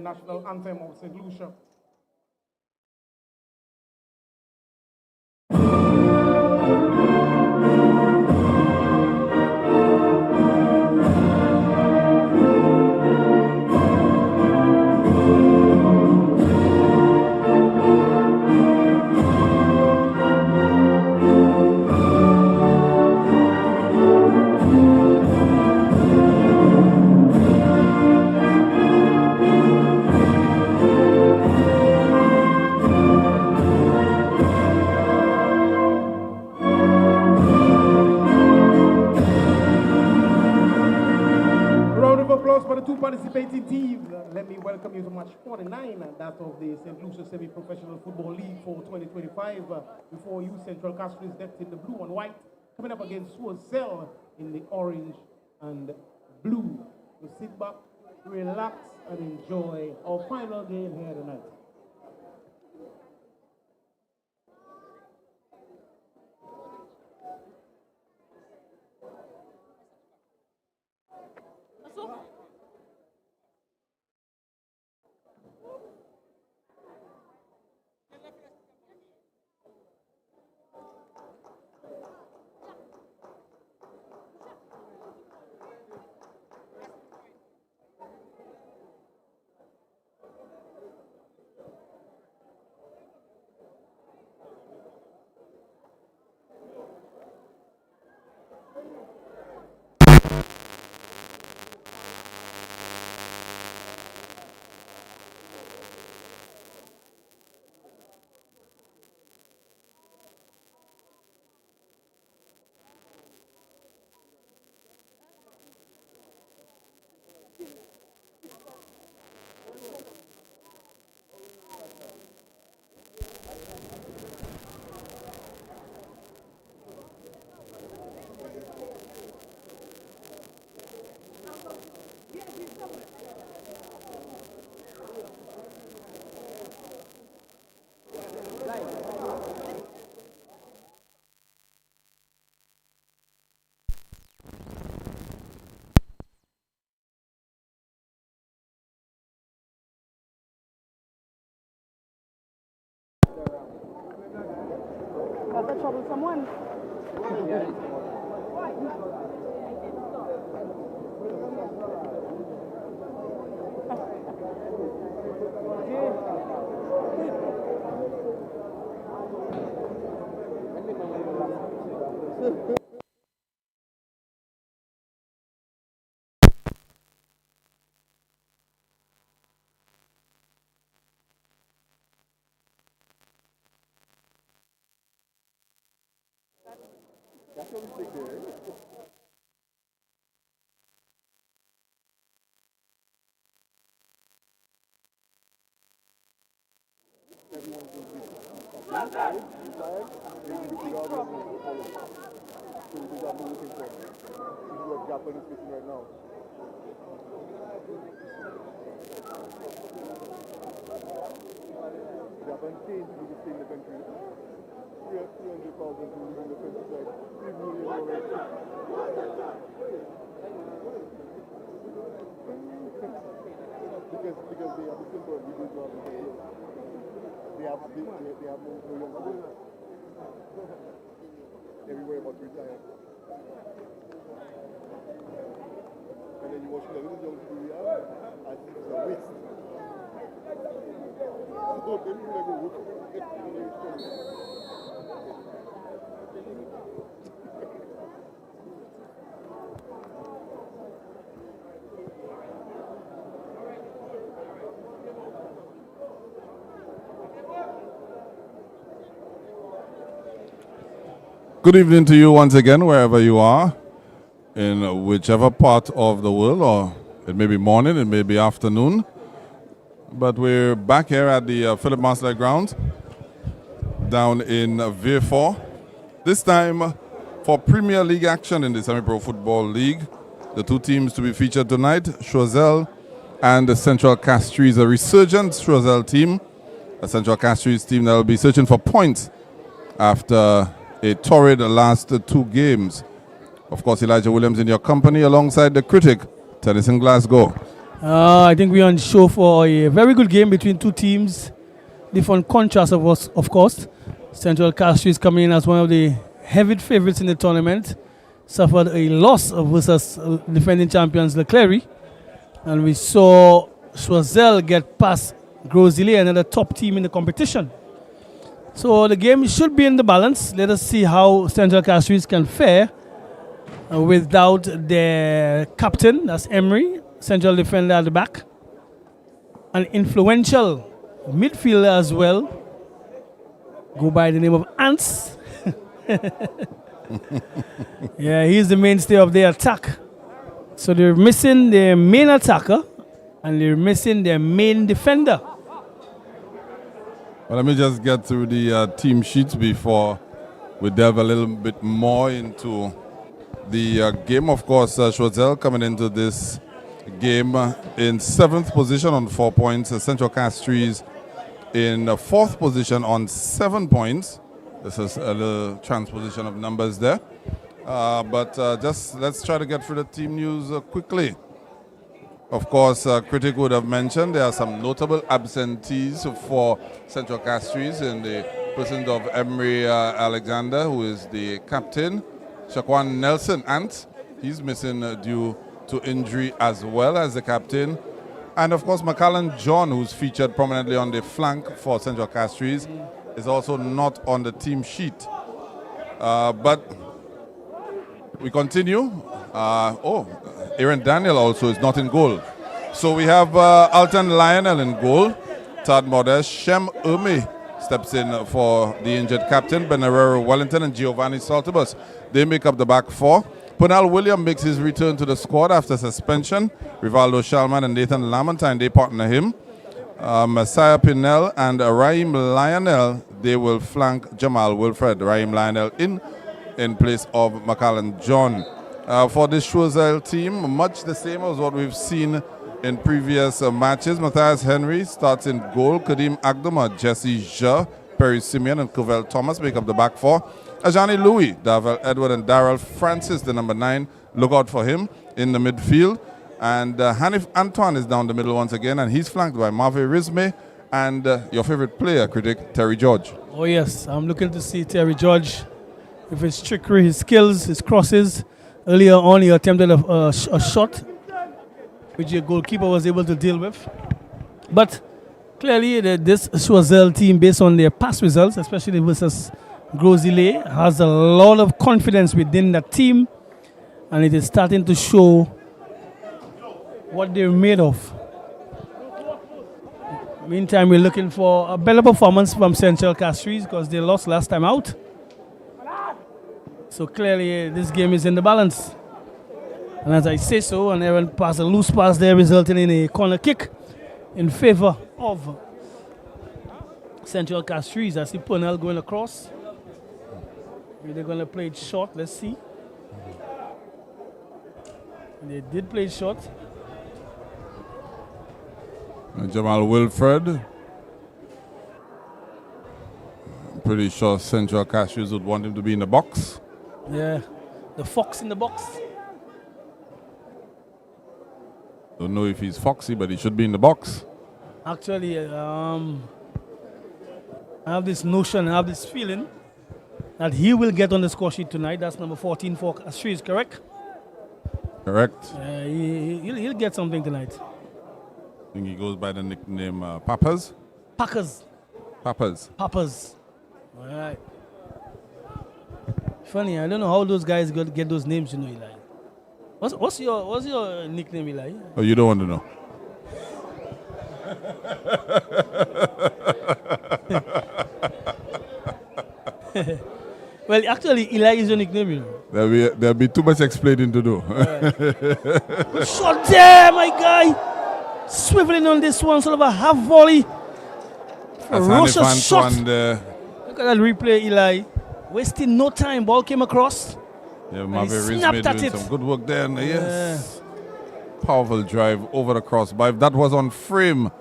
national anthem of St. Lucia. For the two participating teams, let me welcome you to match 49, that of the St. Lucia Semi-Professional Football League for 2025. Before you, Central Castries decked in the blue and white, coming up against Choiseul in the orange and blue. So sit back, relax, and enjoy our final game here tonight. Does that trouble someone? That's what we think there. Everyone's going to be inside, we all going to follow. So this is what we're looking for. This is what Japan is facing right now. Japan changed to stay in the country. 300,000 to live in the countryside. 3 million already. Because they have a simple reduced job because they have no young people. Everywhere about to retire. And then you watch the little young people we have, I think it's a waste. So they will never work. Good evening to you once again, wherever you are, in whichever part of the world, or it may be morning, it may be afternoon. But we're back here at the Philip Marsland Ground down in Vieux-Fort. This time for Premier League action in the Semi-Pro Football League. The two teams to be featured tonight, Choiseul and the Central Castries, a resurgent Choiseul team. A Central Castries team that will be searching for points after a torrid last two games. Of course, Elijah Williams in your company alongside the critic, Tennyson Glasgow. I think we're on show for a very good game between two teams. Different contrasts, of course. Central Castries coming in as one of the heavy favorites in the tournament. Suffered a loss versus defending champions Leclerc. And we saw Choiseul get past Choiseul, another top team in the competition. So the game should be in the balance. Let us see how Central Castries can fare without their captain, that's Emery, central defender at the back. An influential midfielder as well, go by the name of Ants. Yeah, he's the mainstay of their attack. So they're missing their main attacker and they're missing their main defender. Well, let me just get through the team sheets before we delve a little bit more into the game. Of course, Choiseul coming into this game in 7th position on 4 points. Central Castries in 4th position on 7 points. This is a little transposition of numbers there. But just let's try to get through the team news quickly. Of course, Critic would have mentioned there are some notable absentees for Central Castries in the persons of Emery Alexander, who is the captain. Shaquan Nelson Ant, he's missing due to injury as well as the captain. And of course, Macallan John, who's featured prominently on the flank for Central Castries, is also not on the team sheet. But we continue. Aaron Daniel also is not in goal. So we have Alton Lionel in goal. Tad Modest. Shem Umi steps in for the injured captain. Benarero Wellington and Giovanni Saltibus. They make up the back four. Punal William makes his return to the squad after suspension. Rivaldo Shalman and Nathan Lamontine, they partner him. Messiah Pinel and Raheem Lionel, they will flank Jamal Wilfred. Raheem Lionel in place of Macallan John. For this Choiseul team, much the same as what we've seen in previous matches. Matthias Henry starts in goal. Kadim Agdoma, Jesse Ja, Perry Simeon, and Covell Thomas make up the back four. Ajani Louis, Davel Edward, and Darrell Francis, the number 9. Look out for him in the midfield. And Hanif Antoine is down the middle once again, and he's flanked by Marve Rizme and your favorite player, critic, Terry George. Oh yes, I'm looking to see Terry George with his trickery, his skills, his crosses. Earlier on, he attempted a shot, which the goalkeeper was able to deal with. But clearly, this Choiseul team, based on their past results, especially versus Grosile, has a lot of confidence within the team, and it is starting to show what they're made of. Meantime, we're looking for a better performance from Central Castries because they lost last time out. So clearly, this game is in the balance. And as I say so, and Aaron passed a loose pass there, resulting in a corner kick in favor of Central Castries. I see Purnell going across. Maybe they're going to play it short. Let's see. They did play it short. Jamal Wilfred. I'm pretty sure Central Castries would want him to be in the box. Yeah, the fox in the box. Don't know if he's foxy, but he should be in the box. Actually, I have this notion, I have this feeling that he will get on the score sheet tonight. That's number 14 for Castries, correct? Correct. He'll get something tonight. I think he goes by the nickname Papas. Packers. Papas. Papas. All right. Funny, I don't know how those guys get those names, you know, Eli. What's your nickname, Eli? Oh, you don't want to know. Well, actually, Eli is your nickname, you know. There'll be too much explaining to do. Good shot there, my guy. Swiveling on this one, sort of a half volley. Ferocious shot. Look at that replay, Eli. Wasting no time. Ball came across. Yeah, Marvin Rizme doing some good work there. Yes. Powerful drive over the crossbar. If that was on frame,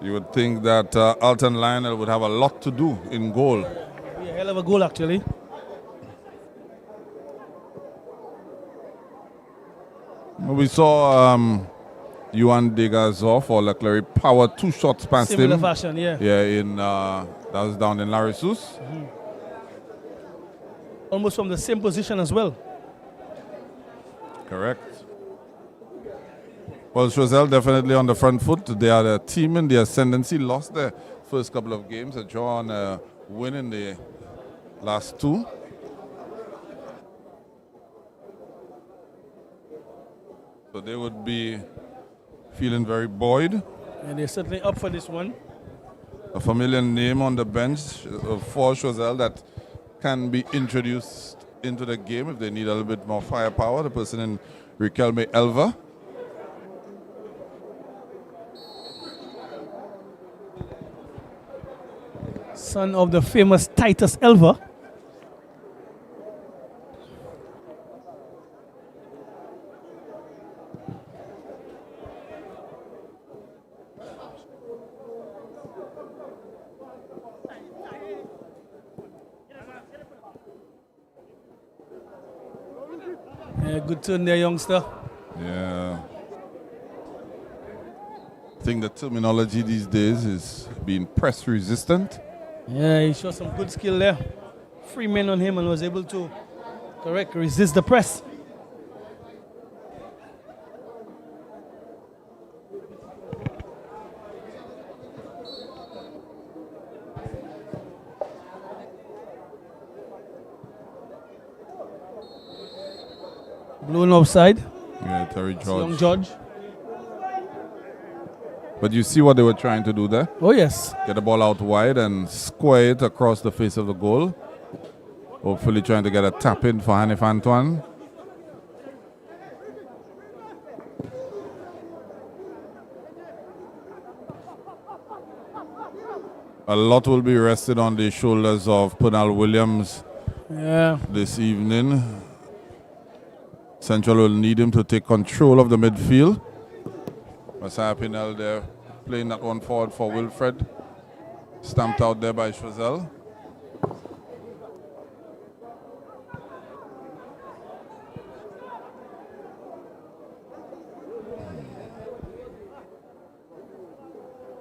you would think that Alton Lionel would have a lot to do in goal. It'd be a hell of a goal, actually. We saw Yuan Degazov or Leclerc powered 2 shots past Similar him. fashion, yeah. Yeah, that was down in Larissus. Almost from the same position as well. Correct. Well, Choiseul definitely on the front foot. They are the team in the ascendancy. Lost their first couple of games. A draw and a win in the last 2. So they would be feeling very buoyed. And they're certainly up for this one. A familiar name on the bench for Choiseul that can be introduced into the game if they need a little bit more firepower. The person in Riquelme Elva. Son of the famous Titus Elva. Yeah, good turn there, youngster. Yeah. I think the terminology these days is being press resistant. Yeah, he showed some good skill there. 3 men on him and was able to, resist the press. Blown offside. Yeah, Terry Young George. George. But you see what they were trying to do there? Oh, yes. Get the ball out wide and square it across the face of the goal. Hopefully trying to get a tap in for Hanif Antoine. A lot will be rested on the shoulders of Pernal Williams this evening. Central will need him to take control of the midfield. Messiah Pinel there playing that one forward for Wilfred. Stamped out there by Choiseul.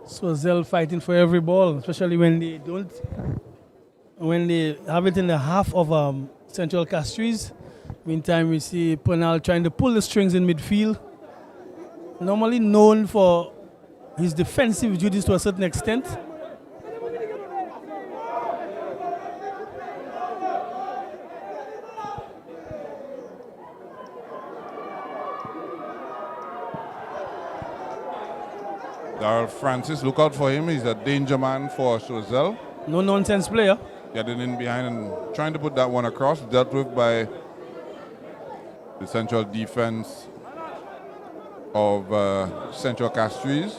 Choiseul fighting for every ball, especially when they have it in the half of Central Castries. Meantime, we see Pernal trying to pull the strings in midfield. Normally known for his defensive duties to a certain extent. Darrell Francis, look out for him. He's a danger man for Choiseul. No nonsense player. Getting in behind and trying to put that one across. Dealt with by the central defense of Central Castries.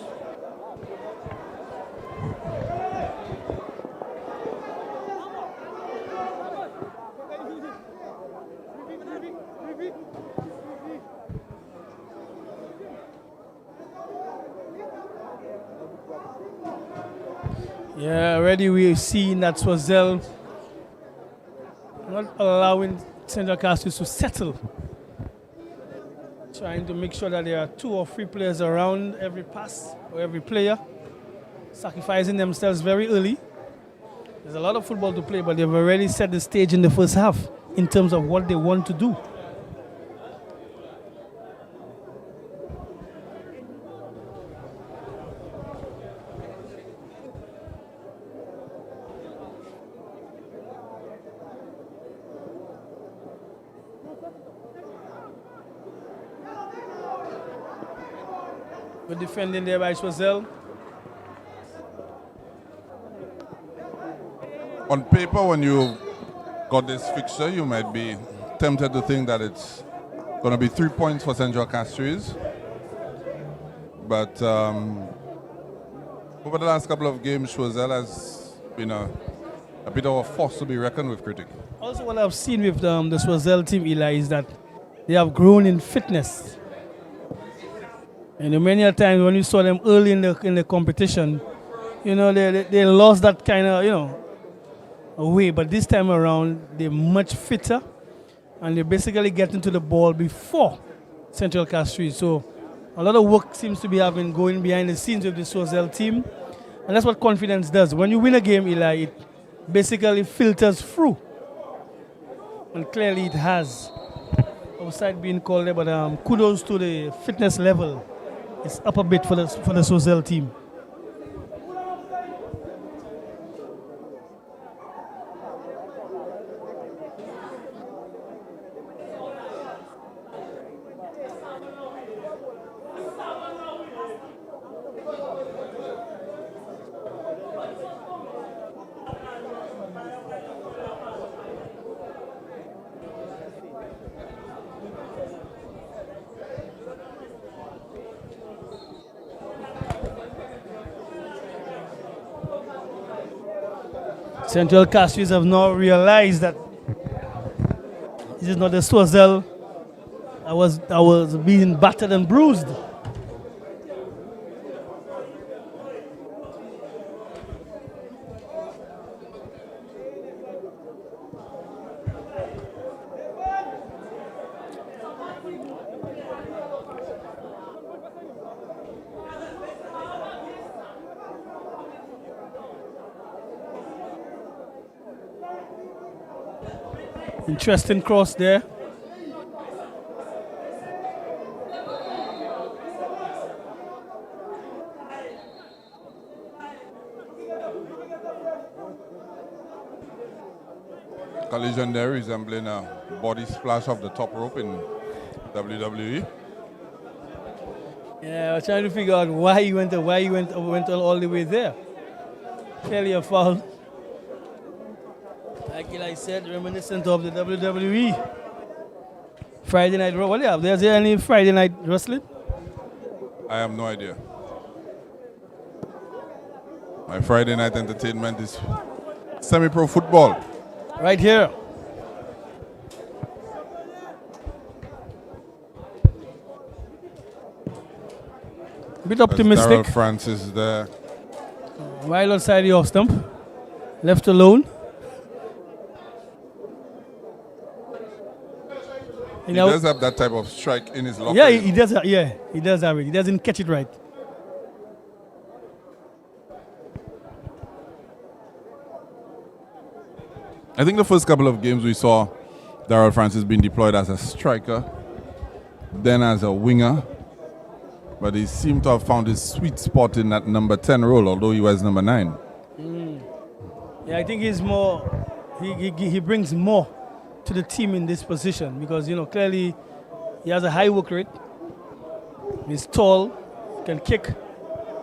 Yeah, already we've seen that Choiseul not allowing Central Castries to settle. Trying to make sure that there are 2 or 3 players around every pass or every player. Sacrificing themselves very early. There's a lot of football to play, but they've already set the stage in the first half in terms of what they want to do. Good defending there by Choiseul. On paper, when you got this fixture, you might be tempted to think that it's going to be 3 points for Central Castries. But over the last couple of games, Choiseul has been a bit of a force to be reckoned with, critic. Also, what I've seen with the Choiseul team, Eli, is that they have grown in fitness. And many a times when you saw them early in the competition, they lost that kind of, way. But this time around, they're much fitter. And they basically get into the ball before Central Castries. So A lot of work seems to be having going behind the scenes with the Choiseul team. And that's what confidence does. When you win a game, Eli, it basically filters through. And clearly it has. Outside being called there, but kudos to the fitness level. It's up a bit for the Choiseul team. Central Castries have now realized that this is not the Choiseul. I was being battered and bruised. Interesting cross there. Collision there resembling a body splash off the top rope in WWE. Yeah, I was trying to figure out why he went all the way there. Clearly a foul. Like I said, reminiscent of the WWE. Friday night, what do you have? Is there any Friday night wrestling? I have no idea. My Friday night entertainment is semi-pro football. Right here. A bit optimistic. Darrell Francis there. While outside the off stump. Left alone. He does have that type of strike in his locker. Yeah, he does. Yeah, he does have it. He doesn't catch it right. I think the first couple of games we saw Darrell Francis being deployed as a striker, then as a winger, but he seemed to have found his sweet spot in that number 10 role, although he was number 9. Yeah, I think he's more. He brings more to the team in this position because clearly he has a high work rate. He's tall, can kick.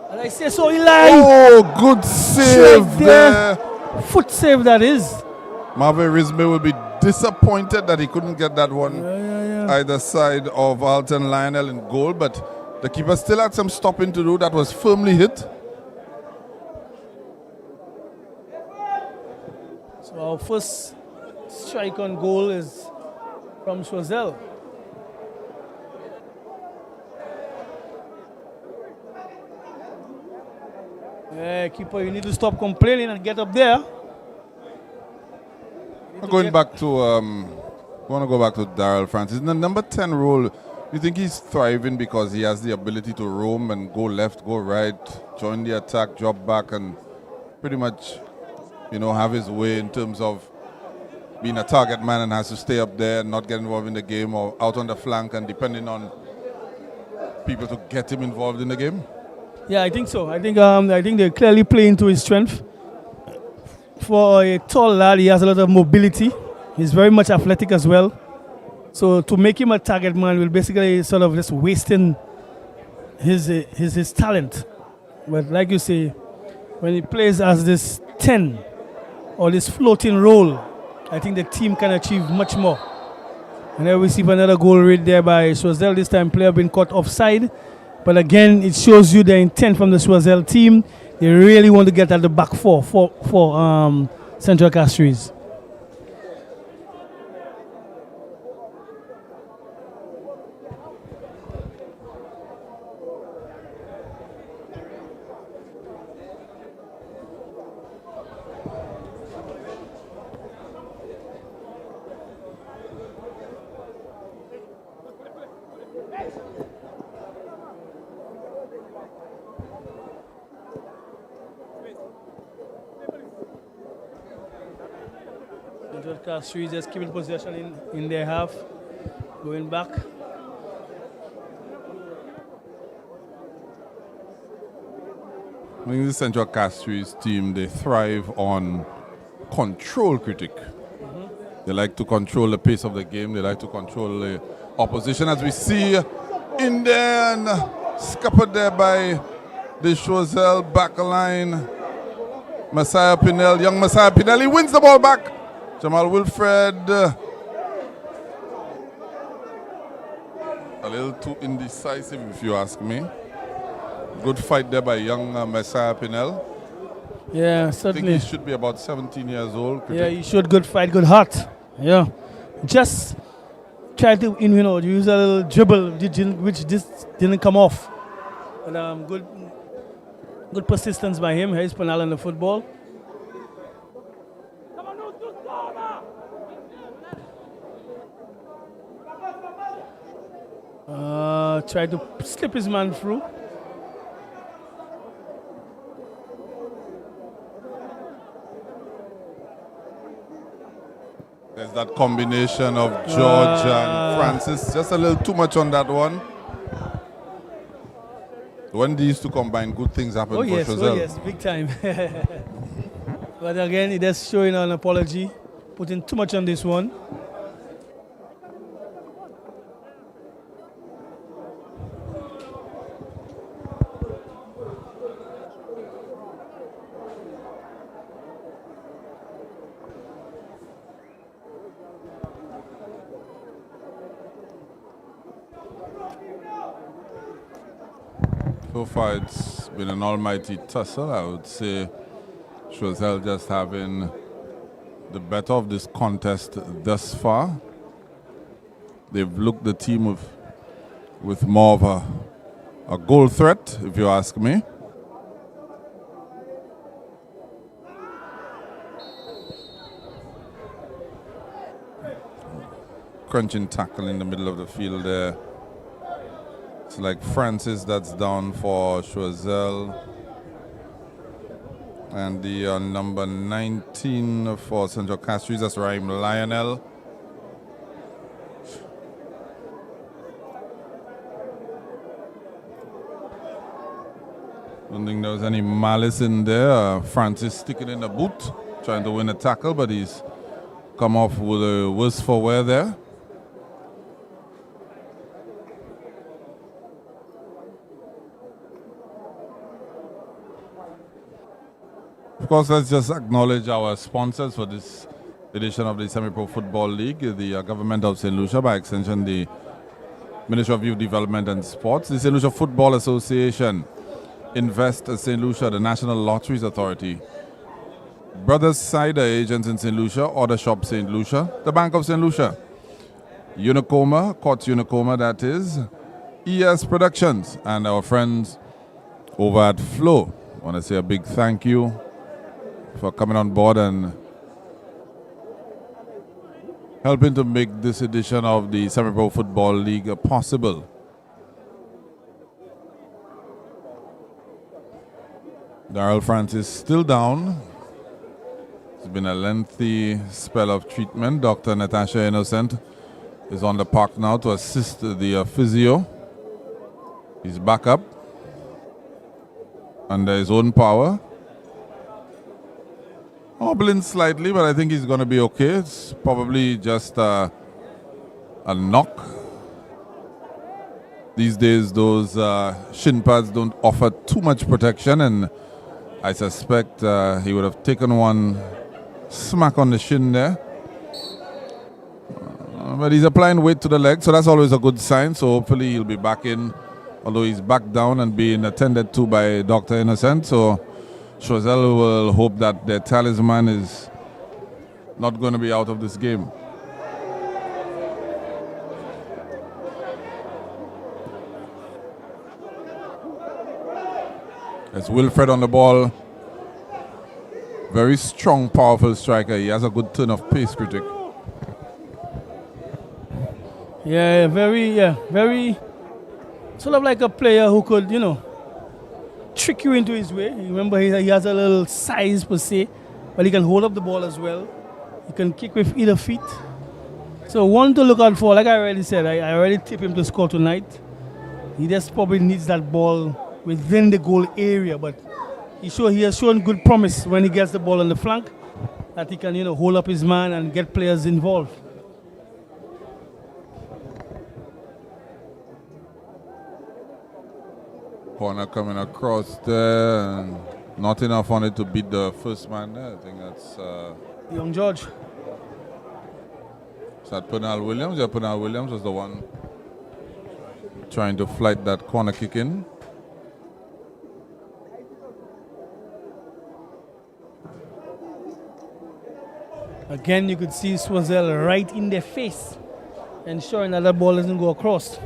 And I say so, Eli. Oh, good save Right there. Foot save that is. Marvin Risme will be disappointed that he couldn't get that one either side of Alton Lionel in goal, but the keeper still had some stopping to do. That was firmly hit. So our first strike on goal is from Choiseul. Yeah, keeper, you need to stop complaining and get up there. Going back to, I want to go back to Darrell Francis. In the number 10 role, you think he's thriving because he has the ability to roam and go left, go right, join the attack, drop back, and pretty much, have his way in terms of being a target man and has to stay up there and not get involved in the game or out on the flank and depending on people to get him involved in the game? Yeah, I think so. I think they're clearly playing to his strength. For a tall lad, he has a lot of mobility. He's very much athletic as well. So to make him a target man will basically sort of just wasting his talent. But like you say, when he plays as this 10 or this floating role, I think the team can achieve much more. And then we see another goal right there by Choiseul. This time player being caught offside. But again, it shows you the intent from the Choiseul team. They really want to get at the back four for Central Castries. Central Castries just keeping possession in their half. Going back. I think the Central Castries team, they thrive on control, critic. They like to control the pace of the game. They like to control the opposition, as we see in there and scuppered there by the Choiseul back line. Messiah Pinel, young Messiah Pinel, he wins the ball back. Jamal Wilfred, a little too indecisive if you ask me. Good fight there by young Messiah Pinel. Yeah, I think certainly. he should be about 17 years old. critic. Yeah, he showed good fight, good heart. Yeah. Just try to use a little dribble which just didn't come off. But good persistence by him. Here's Penal in the football. Tried to slip his man through. There's that combination of George and Francis. Just a little too much on that one. When these two combine, good things happen for Choiseul. Oh yes, big time. But again, it is showing an apology, putting too much on this one. So far, it's been an almighty tussle. I would say Choiseul just having the better of this contest thus far. They've looked the team with more of a goal threat, if you ask me. Crunching tackle in the middle of the field there. It's like Francis that's down for Choiseul. And the number 19 for Central Castries, that's Raheem Lionel. Don't think there was any malice in there. Francis sticking in the boot, trying to win a tackle, but he's come off with a worse for wear there. Of course, let's just acknowledge our sponsors for this edition of the Semi-Pro Football League, the government of St. Lucia, by extension the Ministry of Youth Development and Sports, the St. Lucia Football Association, Invest St. Lucia, the National Lotteries Authority, Brothers Cider Agents in St. Lucia, Order Shop St. Lucia, the Bank of St. Lucia, Unicoma, Courts Unicoma, that is, ES Productions, and our friends over at Flow. I want to say a big thank you for coming on board and helping to make this edition of the Semi-Pro Football League possible. Darrell Francis still down. It's been a lengthy spell of treatment. Dr. Natasha Innocent is on the park now to assist the physio. He's back up under his own power. Hobbling slightly, but I think he's going to be okay. It's probably just a knock. These days, those shin pads don't offer too much protection, and I suspect he would have taken one smack on the shin there. But he's applying weight to the leg, so that's always a good sign. So hopefully he'll be back in, although he's back down and being attended to by Dr. Innocent. So Choiseul will hope that their talisman is not going to be out of this game. There's Wilfred on the ball. Very strong, powerful striker. He has a good turn of pace, critic. Yeah, very sort of like a player who could, trick you into his way. Remember, he has a little size per se, but he can hold up the ball as well. He can kick with either feet. So one to look out for, like I already said, I already tip him to score tonight. He just probably needs that ball within the goal area, but he has shown good promise when he gets the ball on the flank, that he can, hold up his man and get players involved. Corner coming across there, and not enough on it to beat the first man there. I think that's Young George. is that Pernal Williams? Yeah, Pernal Williams was the one trying to flight that corner kick in. Again, you could see Choiseul right in their face, ensuring that the ball doesn't go across.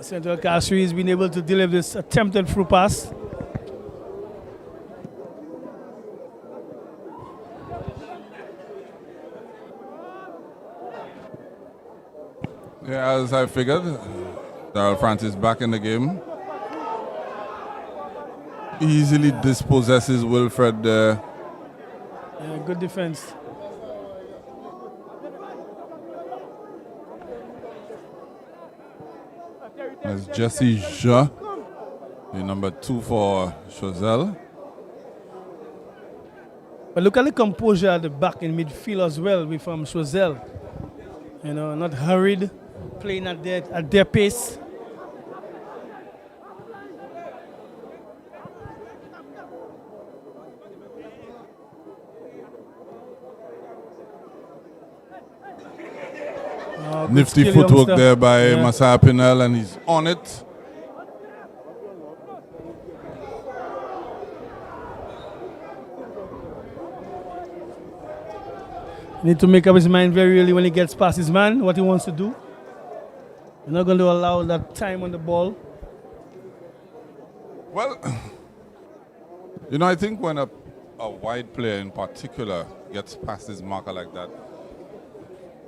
Central Castries has been able to deliver this attempted through pass. Yeah, as I figured, Darrell Francis back in the game. Easily dispossesses Wilfred there. Yeah, good defense. That's Jesse Ja, the number 2 for Choiseul. But look at the composure at the back in midfield as well with Choiseul. Not hurried, playing at their pace. Nifty skill, footwork youngster. there by Yeah. Masai Pinel, and he's on it. Need to make up his mind very early when he gets past his man, what he wants to do. You're not going to allow that time on the ball. Well, I think when a wide player in particular gets past his marker like that,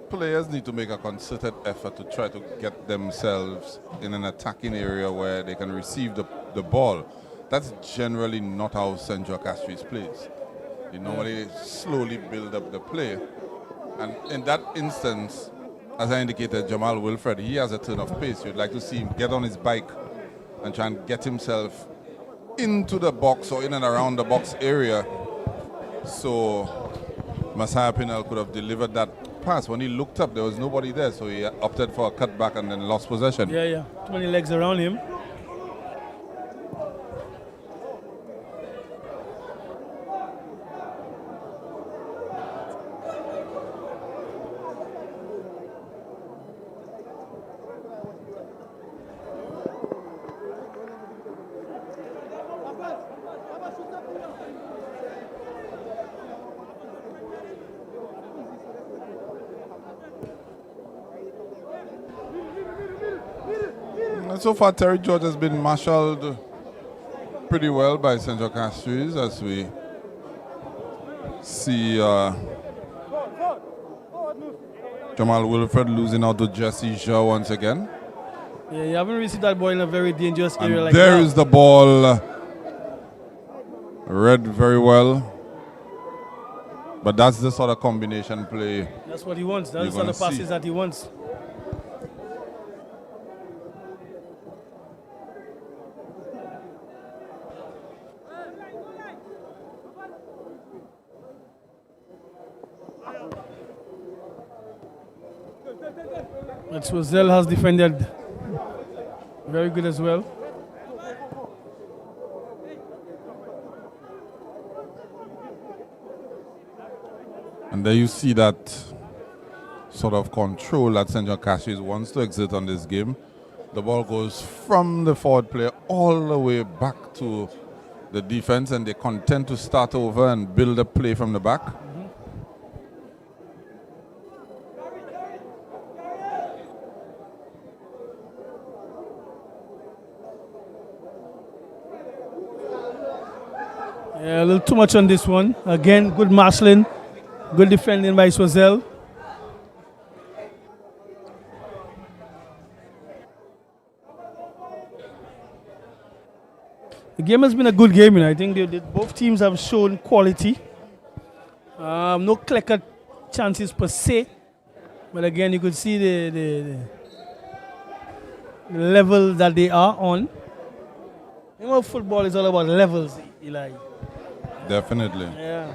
players need to make a concerted effort to try to get themselves in an attacking area where they can receive the ball. That's generally not how Central Castries plays. They normally slowly build up the play. And in that instance, as I indicated, Jamal Wilfred, he has a turn of pace. You'd like to see him get on his bike and try and get himself into the box or in and around the box area. So Masai Pinel could have delivered that pass. When he looked up, there was nobody there, so he opted for a cutback and then lost possession. Yeah. Too many legs around him. And so far, Terry George has been marshaled pretty well by Central Castries as we see Jamal Wilfred losing out to Jesse Ja once again. Yeah, you haven't received that ball in a very dangerous area And like there that. is the ball. Read very well. But that's the sort of combination play. That's what he wants. That's the You're sort of gonna passes see. that he wants. But Choiseul has defended very good as well. And there you see that sort of control that St. John Castries wants to exert on this game. The ball goes from the forward player all the way back to the defense, and they content to start over and build a play from the back. Yeah, a little too much on this one. Again, good marshalling, good defending by Choiseul. The game has been a good game, I think both teams have shown quality. No clear chances per se, but again, you could see the level that they are on. You know, football is all about levels, Eli. Definitely. Yeah.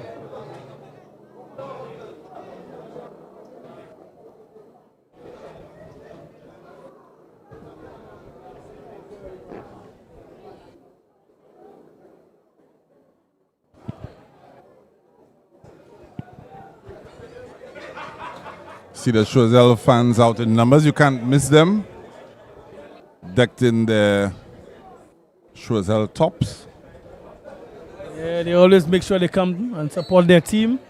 See the Choiseul fans out in numbers. You can't miss them. Decked in their Choiseul tops. Yeah, they always make sure they come and support their team.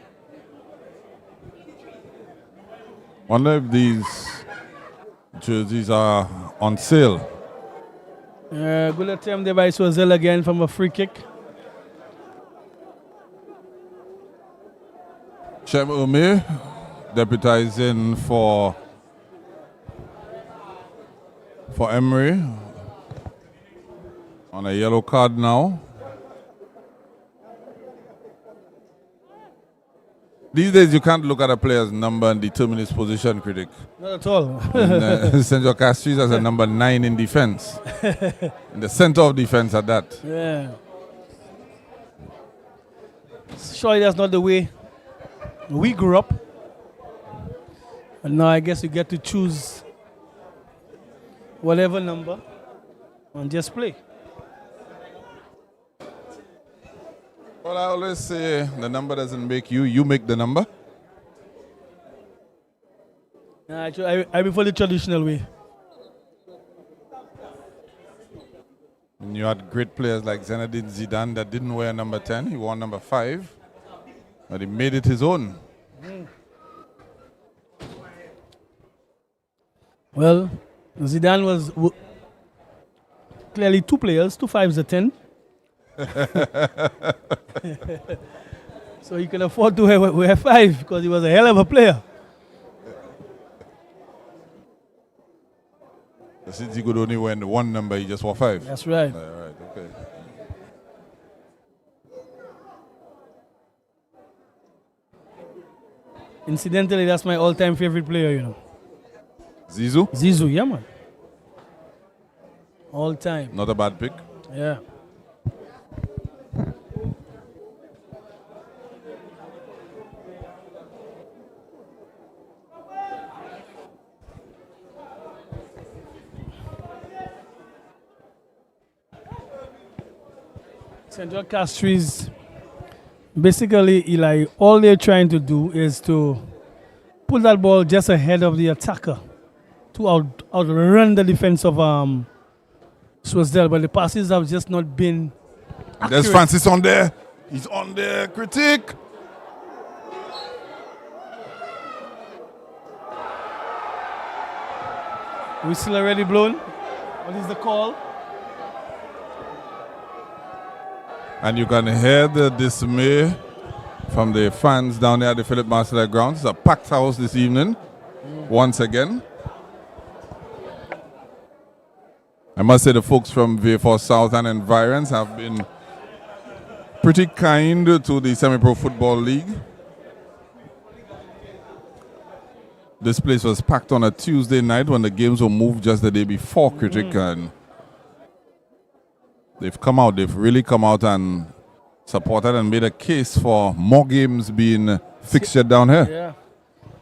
Wonder if these jerseys are on sale. Good attempt there by Choiseul again from a free kick. Chem Ume deputizing for Emery on a yellow card now. These days you can't look at a player's number and determine his position, critic. Not at all. St. John Castries has a number 9 in defense. In the center of defense at that. Yeah. Surely that's not the way we grew up. And now I guess you get to choose whatever number and just play. Well, I always say the number doesn't make you, you make the number. Actually, I prefer the traditional way. And you had great players like Zinedine Zidane that didn't wear number 10. He wore number 5. But he made it his own. Well, Zidane was clearly 2 players, 2 5s, a 10. So he can afford to wear 5 because he was a hell of a player. Since he could only wear one number, he just wore 5. That's right. Right, okay. Incidentally, that's my all-time favorite player, you know. Zizou? Zizou, yeah, man. All time. Not a bad pick. Yeah. St. John Castries, basically, Eli, all they're trying to do is to put that ball just ahead of the attacker to outrun the defense of Choiseul, but the passes have just not been accurate. There's Francis on there. He's on there. Critique. Whistle already blown. What is the call? And you can hear the dismay from the fans down there at the Philip Marcellus grounds. It's a packed house this evening, once again. I must say the folks from V4 South and environs have been pretty kind to the Semi-Pro Football League. This place was packed on a Tuesday night when the games were moved just the day before, critic, and they've come out, they've really come out and supported and made a case for more games being fixtured down here. Yeah,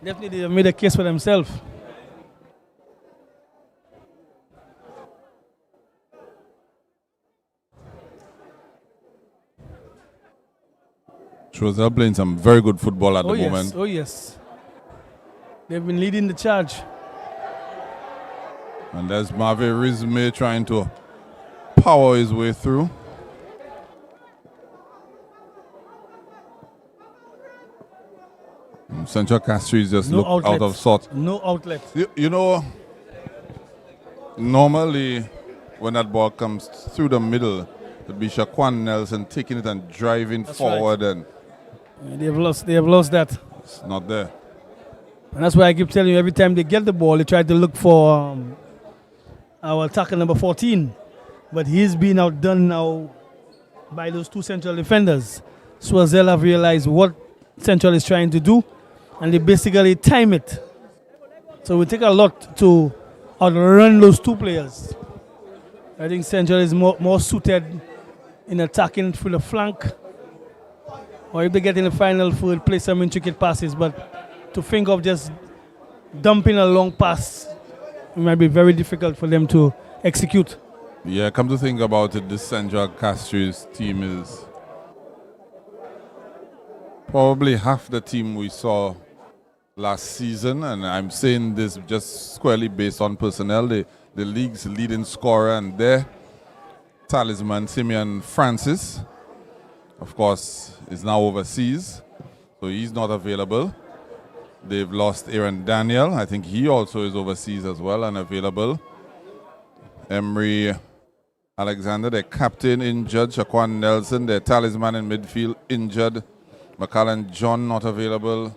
definitely they made a case for themselves. Choiseul playing some very good football at Oh the yes, moment. oh yes. They've been leading the charge. And there's Marvin Rizme trying to power his way through. Central Castries just No look outlet. out of sorts. No outlet. You know, normally when that ball comes through the middle, it'd be Shaquan Nelson taking it and driving That's forward, and They have lost that. it's not there. And that's why I keep telling you, every time they get the ball, they try to look for our attacker number 14. But he's been outdone now by those two central defenders. Choiseul have realized what Central is trying to do, and they basically time it. So it take a lot to outrun those two players. I think Central is more suited in attacking through the flank, or if they get in the final third, play some intricate passes. But to think of just dumping a long pass, it might be very difficult for them to execute. Yeah, come to think about it, this Central Castries team is probably half the team we saw last season, and I'm saying this just squarely based on personnel. The league's leading scorer and their talisman, Simeon Francis, of course, is now overseas, so he's not available. They've lost Aaron Daniel. I think he also is overseas as well and available. Emery Alexander, their captain, injured. Shaquan Nelson, their talisman in midfield, injured. McCallan John not available.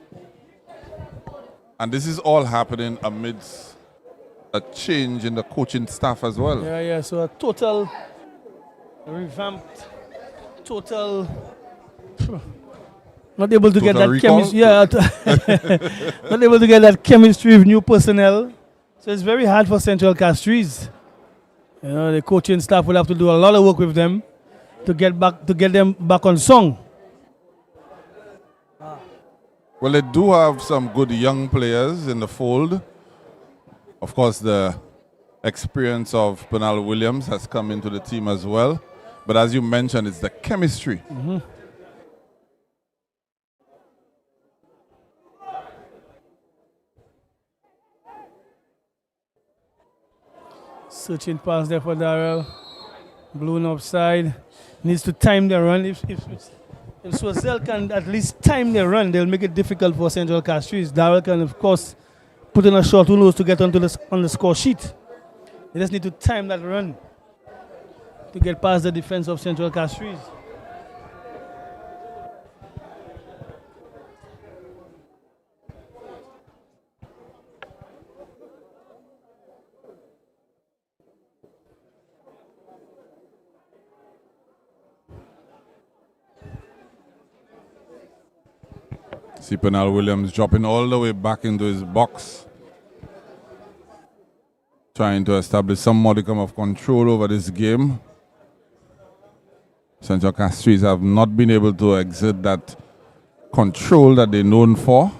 And this is all happening amidst a change in the coaching staff as well. Yeah. So a total revamped, not able to get Total that recall? chemistry. Yeah, not able to get that chemistry with new personnel. So it's very hard for Central Castries. You know, the coaching staff will have to do a lot of work with them to get them back on song. Well, they do have some good young players in the fold. Of course, the experience of Penal Williams has come into the team as well. But as you mentioned, it's the chemistry. Searching pass there for Darrell. Blown offside. Needs to time the run. If Choiseul can at least time the run, they'll make it difficult for Central Castries. Darrell can, of course, put in a shot, who knows, to get on the score sheet. They just need to time that run to get past the defense of Central Castries. See Penal Williams dropping all the way back into his box, trying to establish some modicum of control over this game. Central Castries have not been able to exert that control that they're known for.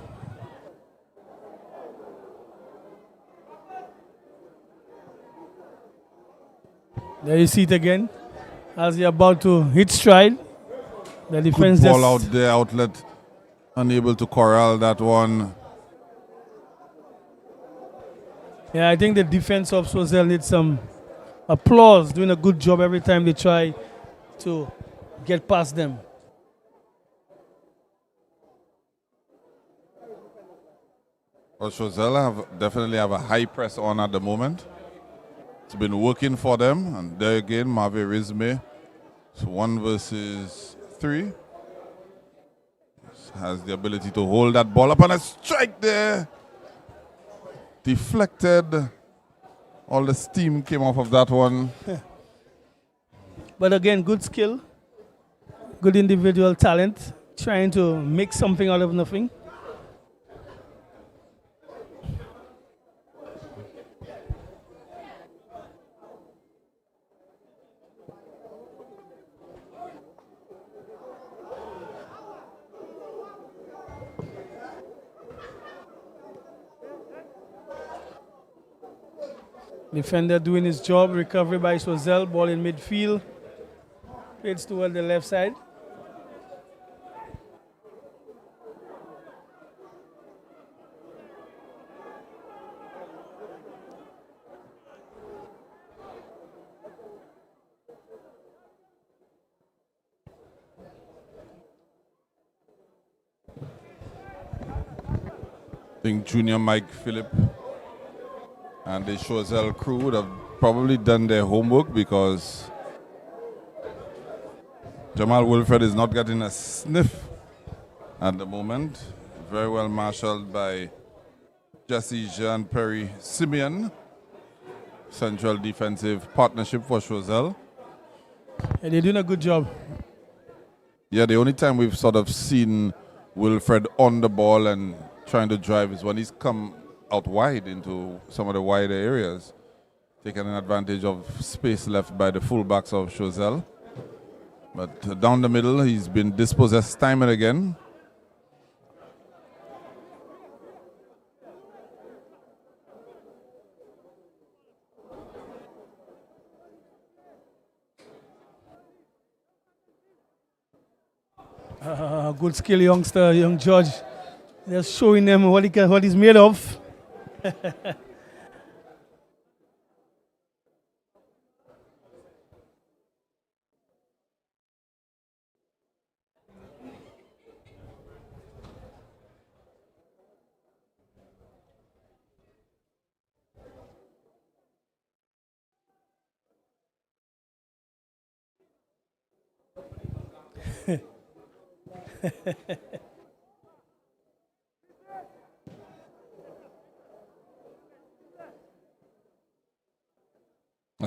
There you see it again. As you're about to hit stride, the defense Good ball just... out there, outlet, unable to corral that one. Yeah, I think the defense of Choiseul needs some applause, doing a good job every time they try to get past them. Well, Choiseul definitely have a high press on at the moment. It's been working for them, and there again, Marvin Rizme. It's 1 versus 3. Has the ability to hold that ball up, and a strike there. Deflected. All the steam came off of that one. But again, good skill, good individual talent, trying to make something out of nothing. Defender doing his job, recovery by Choiseul, ball in midfield. Fades toward the left side. I think Junior Mike Phillip and the Choiseul crew would have probably done their homework, because Jamal Wilfred is not getting a sniff at the moment. Very well marshaled by Jesse Jean Perry Simeon, central defensive partnership for Choiseul. Yeah, they're doing a good job. Yeah, the only time we've sort of seen Wilfred on the ball and trying to drive is when he's come out wide into some of the wider areas, taking an advantage of space left by the fullbacks of Choiseul. But down the middle, he's been dispossessed time and again. Good skill youngster, young George. Just showing them what he's made of.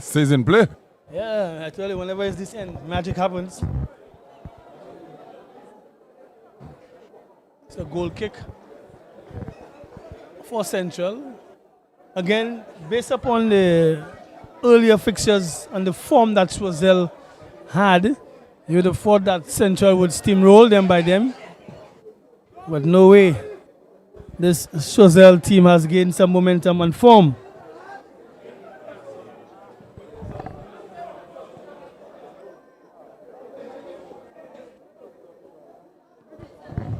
Stays in play. Yeah, I tell you, whenever it's this end, magic happens. It's a goal kick for Central. Again, based upon the earlier fixtures and the form that Choiseul had, you would have thought that Central would steamroll them by them. But no way. This Choiseul team has gained some momentum and form.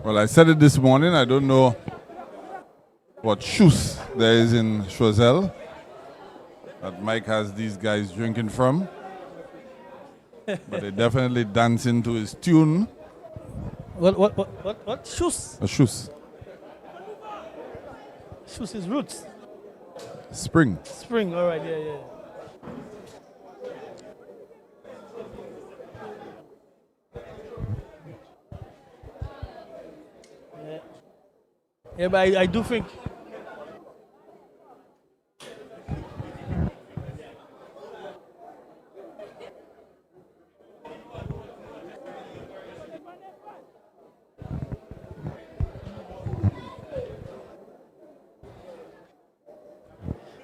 Well, I said it this morning. I don't know what shoes there is in Choiseul that Mike has these guys drinking from. But they definitely dancing to his tune. What? Shoes. Shoes. Shoes is roots. Spring. Spring, all right, yeah. Yeah, but I do think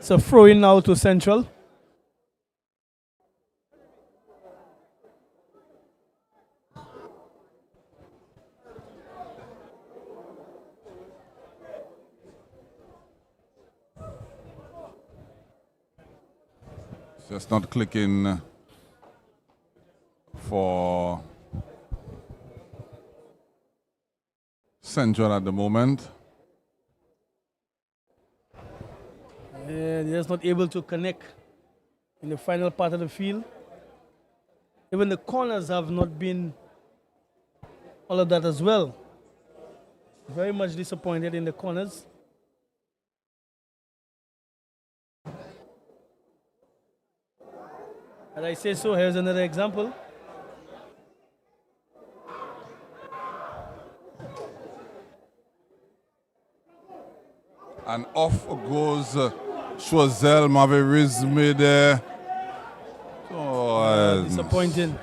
so throw in now to Central. Just not clicking for Central at the moment. They're just not able to connect in the final part of the field. Even the corners have not been all of that as well. Very much disappointed in the corners. As I say so, here's another example. And off goes Choiseul. Maverizme there. Oh, Disappointing.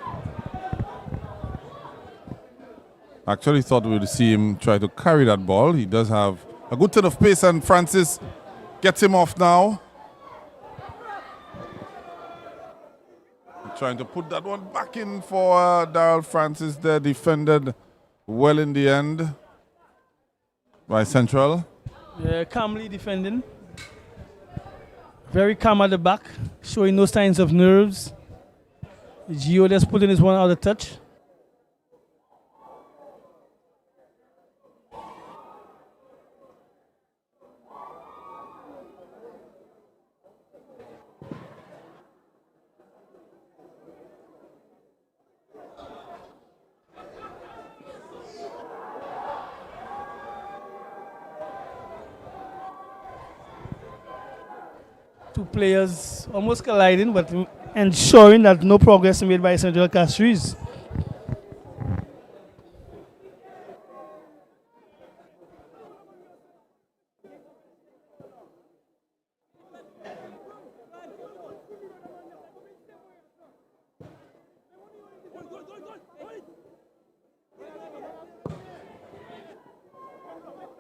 Actually thought we would see him try to carry that ball. He does have a good turn of pace, and Francis gets him off now. Trying to put that one back in for Darrell Francis there. Defended well in the end by Central. Yeah, calmly defending. Very calm at the back, showing no signs of nerves. Gio just putting his one out of touch. Two players almost colliding, but ensuring that no progress made by Central Castries.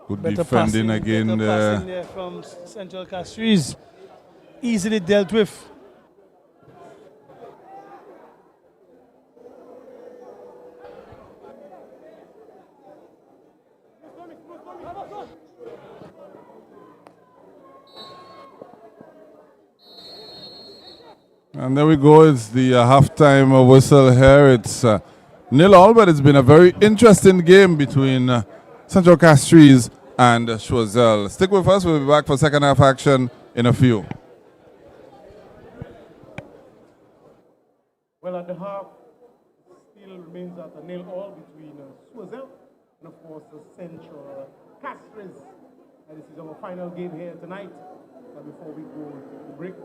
Good Better defending passing, again better there. passing there from Central Castries. Easily dealt with. And there we go. It's the halftime whistle here. It's 0-0, but it's been a very interesting game between Central Castries and Choiseul. Stick with us. We'll be back for second half action in a few. Well, at the half, still remains at a 0-0 between Choiseul and, of course, Central Castries. And this is our final game here tonight. Before we go to the break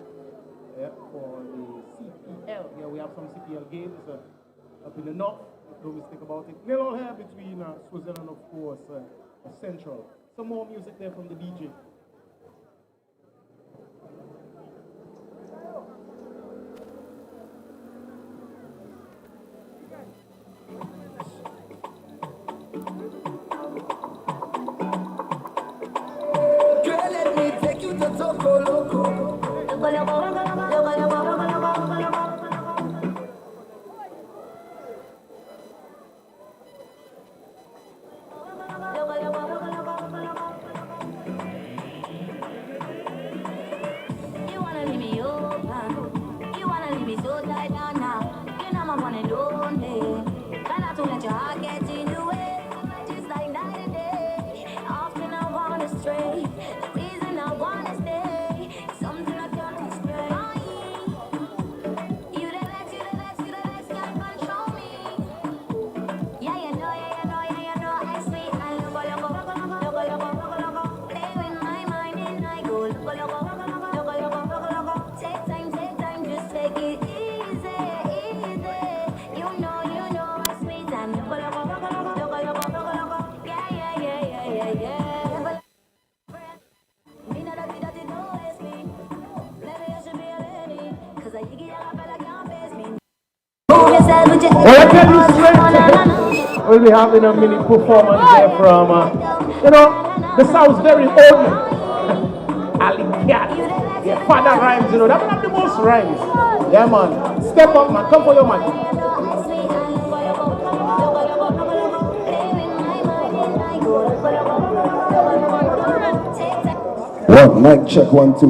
for the CPL, here we have some CPL games up in the north. No mistake about it. 0-0 here between Choiseul and, of course, Central. Some more music there from the DJ. Well, I tell you straight, we'll be having a mini performance there from, the South's very own Ali Cat. Yeah, Father Rhymes, that one of the most rhymes. Yeah, man. Step up, man. Come for your man. One, mic check, 1, 2.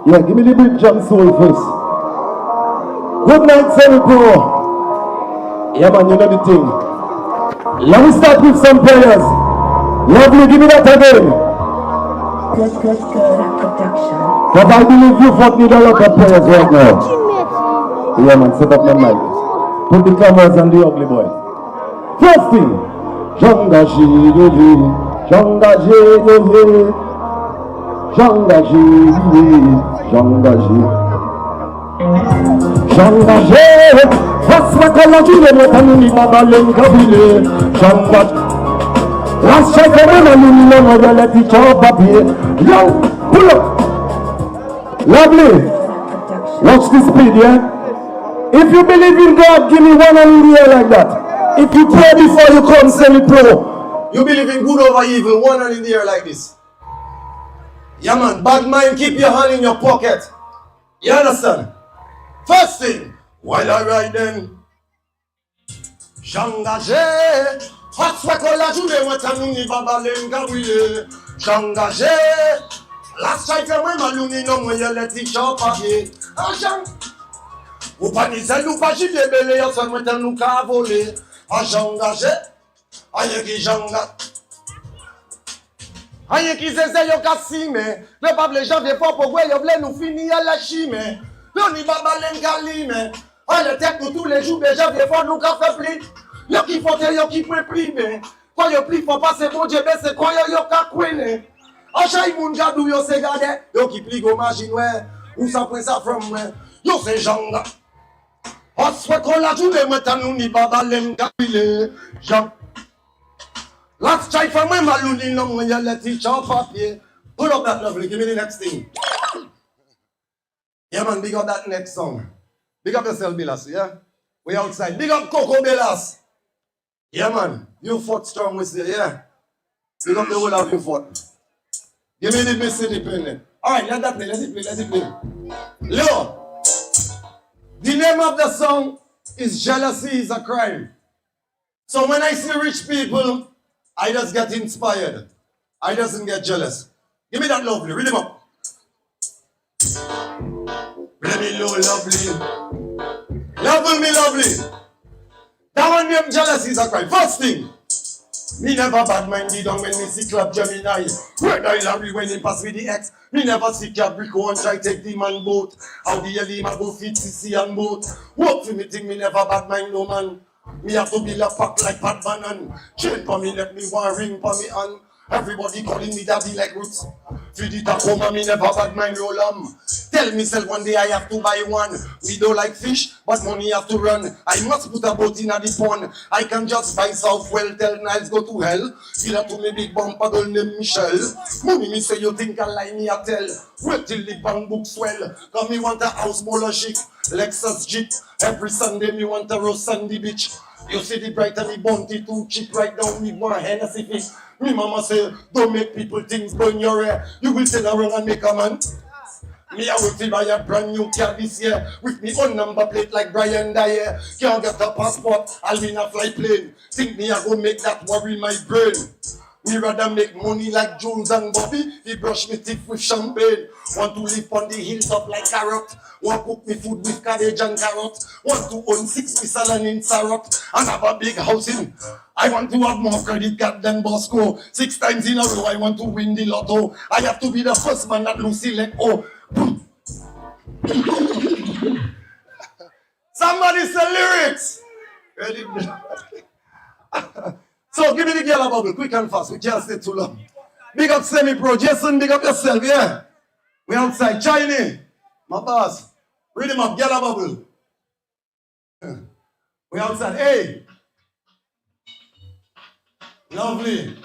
Yeah, give me the big jump soul first. Good night, Semi-Pro. Yeah, man, you know the thing. Let me start with some prayers. Lovely, give me that again. Good production. But I believe you folk need a lot of prayers right now. Yeah, man, set up my mic. Put the cameras on the ugly boy. First thing. Jonga Jiri, Jonga Jiri, Jonga Jiri, Jonga Jiri. Jonga Jiri. Waswakala jule mwatanuni mabaleng kabile Jamba Washaka mwanuni na mwagala ticha babie Yo, pull up. Lovely. Watch the speed, yeah? If you believe in God, give me one hand in the air like that. If you pray before you come semi-pro, you believe in good over evil, one hand in the air like this. Yeah, man, bad mind, keep your hand in your pocket. You understand? First thing, while I ride them, J'engagé, Hatswakola Jude Watanuni Babalenga Wille, J'engagé, last time when Maluni no Moya let it chop again. Ajang, Upanizalu Pajide Bele Yasan Wetanuka Vole, Ajangagé, Ayeki Janga. Ayeki Zeze Yokasime, le peuple janvier fort pour Guay Yoble nous finir à la chimée. L'oni Babalenga Lime. On le tête nous tous les jours, mais j'avais fort nous qu'a fait pli. Yo qui faut yo qui peut primer. Quand yo pli faut passer mon Dieu, c'est quoi yo qu'a couine. En chaque moun gadou yo se gade, yo qui pli go maginoue. Où ça prend ça from me? Yo c'est Janga. Oswe qu'on la journée maintenant ni baba lem kapile. Jean. Last try for my maluni no when you let it chop papier. Pull up that lovely. Give me the next thing. Yeah man, big up that next song. Big up yourself, Billas, yeah? We outside. Big up Coco Billas. Yeah man, you fought strong with you, yeah? Big up the whole of you fought. Give me the Mississippi pen. Alright, let that play, let it play. Leo, the name of the song is Jealousy is a Crime. So when I see rich people, I just get inspired. I doesn't get jealous. Give me that lovely, read him up. Let me know lovely. Love me lovely. That one name jealousy is a crime. First thing, me never bad minded on when me see Club Gemini. Where I Larry when he pass with the ex. Me never see Caprico and try take the man boat. How the hell he must go fit CC and boat. Work for me thing me never bad mind no man. Me have to build a pack like Pat Bannon. Chain for me let me one ring for me on. Everybody calling me daddy like Roots. Feed it up home and me never bad mind roll Tell myself one day I have to buy one. We don't like fish, but money have to run. I must put a boat in a the pond. I can just buy Southwell, tell Niles go to hell. Give that to me big bumper girl named Michelle. Mommy me say you think I lie me a tell. Wait till the bank book swell. Cause me want a house molar chic, Lexus Jeep. Every Sunday me want a roast Sandy Beach. You see the bright and the bounty too cheap right now. Me want Hennessy fish. Me mama say, don't make people things burn your hair. You will turn around and make a man. Me I will feel buy a brand new car this year. With me own number plate like Brian Dyer. Can't get a passport, I'll be in a flight plane. Think me I go make that worry my brain. Me rather make money like Jules and Bobby. He brush me teeth with champagne. Want to live on the hilltop like carrot. Want cook me food with cabbage and carrot. Want to own 6 salon in Sarot. And have a big house in. I want to have more credit card than Bosco. 6 times in a row I want to win the lotto. I have to be the first man that Lucy let go. Somebody say lyrics. Ready? So give me the girl a bubble, quick and fast. We can't stay too long. Big up semi-pro. Jason, big up yourself, yeah? We outside. Chinese, my boss. Read him up, girl a bubble. We outside. Hey. Lovely.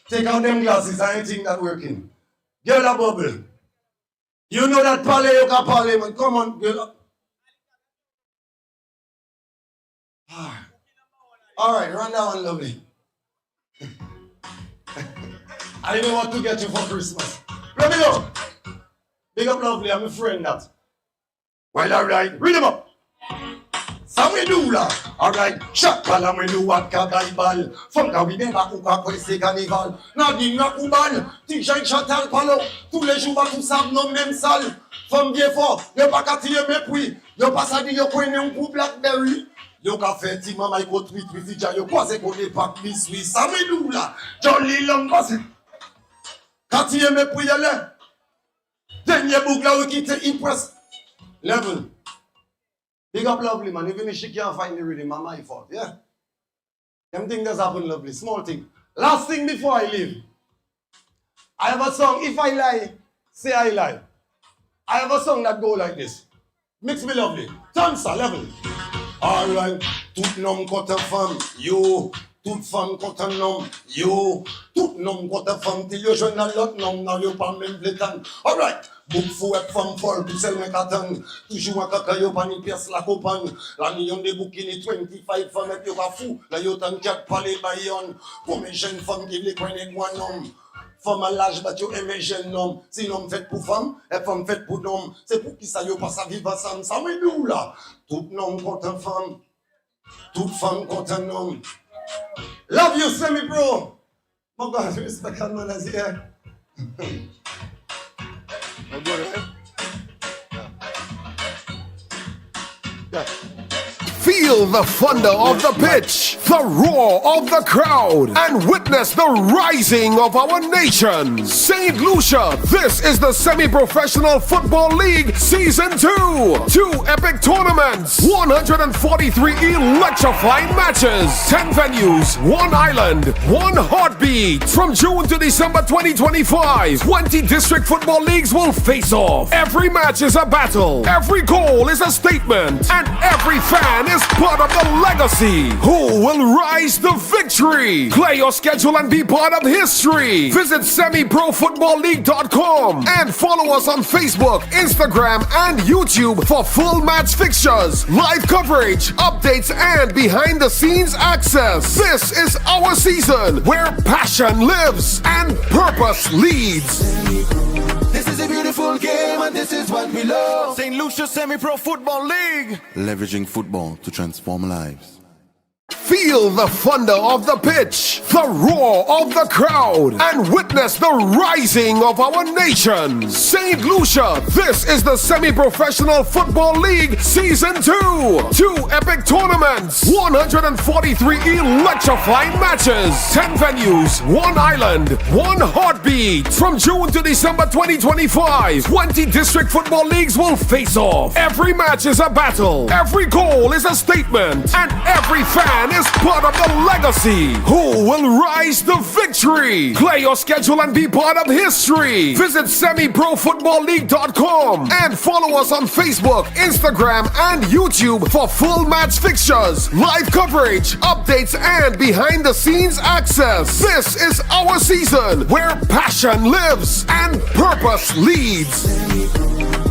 Take out them glasses. I ain't think that working. Girl a bubble. You know that parley, you can parley, man. Come on, girl up. All right, run down, lovely. I know what to get you for Christmas. Let me know. Big up lovely, I'm a friend that. Well, alright, read them up. Samidula, alright, Shakala we do what Kabaibal. Funka we never kuka kwese carnival. Nadine Rakuban, T-shirt Chatal Palo, tous les jours tout ça nom même sale. Femme bien fort, yo pas qu'à tirer mépris, yo pas ça dit yo connaît un coup Blackberry. Yo ka fait ti mama ko tweet with the yo croise ko de pack this we Samidula. Jolly long passe. Quand il aime pour y aller, dernier book là qui te impress. Level. Big up lovely man, even if she can't find the rhythm, my fault, yeah? Them things does happen lovely, small thing. Last thing before I leave. I have a song, if I lie, say I lie. I have a song that go like this. Mix me lovely. Dancer level. Alright, tout nom kote femme, yo. Toute femme kote nom, yo. Tout nom kote femme, till yo join a lot nom, now yo pas même vletan. Alright. Book fou et femme folle, tout seul me katan. Toujours un kaka yo pani pièce la copan. La million de boukini 25 femmes et yo ka fou. La yo tan 4 palais bayon. Pour mes jeunes femmes qui les prennent un homme. Femme à l'âge, bah tu aimes jeune homme. Si l'homme fait pour femme, et femme fait pour homme. C'est pour qui ça yo passe à vivre ensemble. Ça me dit où là? Tout homme contre une femme. Toute femme contre un homme. Love you, semi-bro. My God, respect that man as here. Oh, good, right? Yeah. Feel the thunder of the pitch, the roar of the crowd, and witness the rising of our nation. St. Lucia, this is the Semi-Professional Football League Season 2. 2 epic tournaments, 143 electrifying matches, 10 venues, 1 island, 1 heartbeat. From June to December 2025, 20 district football leagues will face off. Every match is a battle, every goal is a statement, and every fan is part of the legacy. Who will rise to victory? Play your schedule and be part of history. Visit semiprofootballleague.com and follow us on Facebook, Instagram, and YouTube for full match fixtures, live coverage, updates, and behind the scenes access. This is our season where passion lives and purpose leads. This is a beautiful game and this is what we love. St. Lucia Semi-Pro Football League. Leveraging football to transform lives. Feel the thunder of the pitch, the roar of the crowd, and witness the rising of our nation. St. Lucia, this is the Semi-Professional Football League Season 2. 2 epic tournaments, 143 electrifying matches, 10 venues, 1 island, 1 heartbeat. From June to December 2025, 20 district football leagues will face off. Every match is a battle, every goal is a statement, and every fan is part of the legacy. Who will rise to victory? Play your schedule and be part of history. Visit semiprofootballleague.com and follow us on Facebook, Instagram, and YouTube for full match fixtures, live coverage, updates, and behind the scenes access. This is our season where passion lives and purpose leads.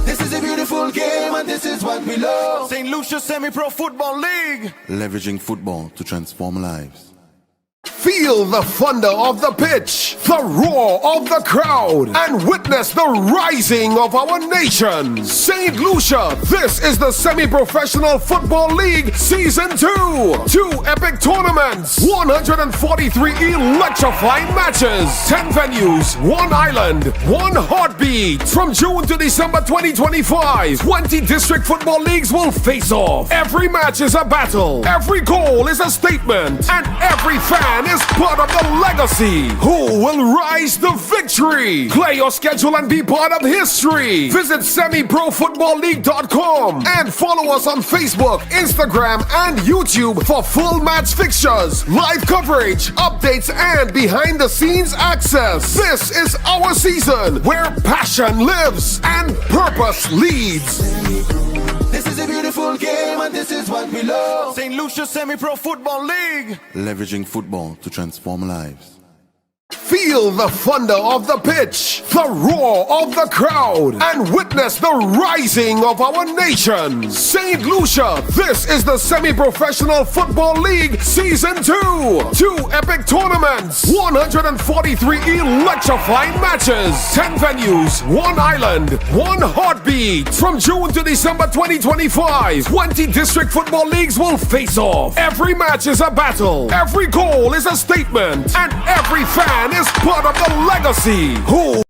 This is a beautiful game and this is what we love. St. Lucia Semi-Pro Football League. Leveraging football to transform lives. Feel the thunder of the pitch, the roar of the crowd, and witness the rising of our nation. St. Lucia, this is the Semi-Professional Football League Season 2. 2 epic tournaments, 143 electrifying matches, 10 venues, 1 island, 1 heartbeat. From June to December 2025, 20 district football leagues will face off. Every match is a battle, every goal is a statement, and every fan is part of the legacy. Who will rise to victory? Play your schedule and be part of history. Visit semiprofootballleague.com and follow us on Facebook, Instagram, and YouTube for full match fixtures, live coverage, updates, and behind the scenes access. This is our season where passion lives and purpose leads. This is a beautiful game and this is what we love. St. Lucia Semi-Pro Football League. Leveraging football to transform lives. Feel the thunder of the pitch, the roar of the crowd, and witness the rising of our nation. St. Lucia, this is the Semi-Professional Football League Season 2. 2 epic tournaments, 143 electrifying matches, 10 venues, 1 island, 1 heartbeat. From June to December 2025, 20 district football leagues will face off. Every match is a battle, every goal is a statement, and every fan is part of the legacy. Who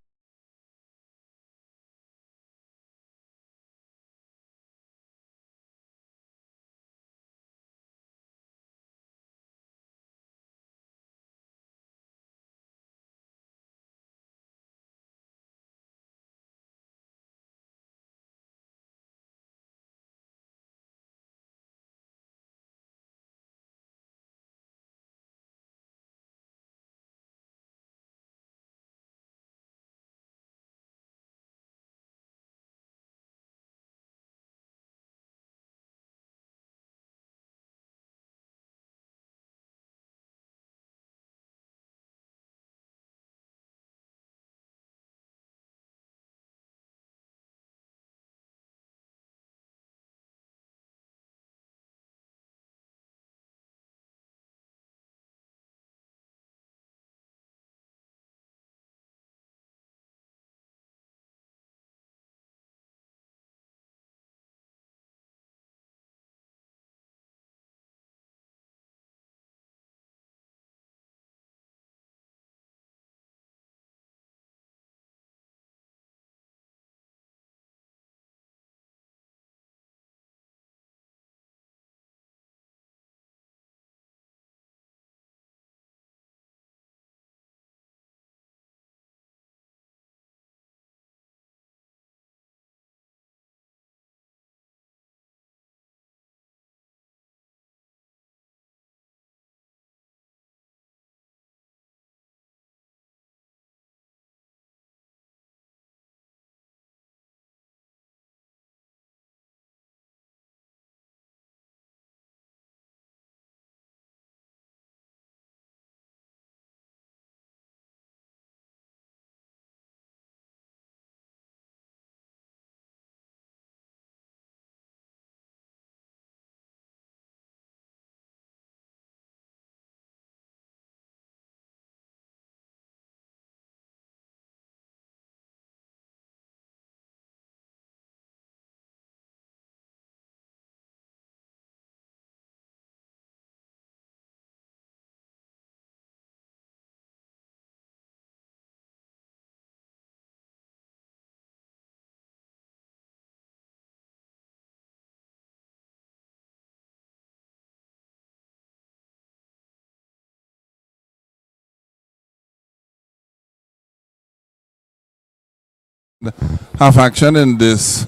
half action in this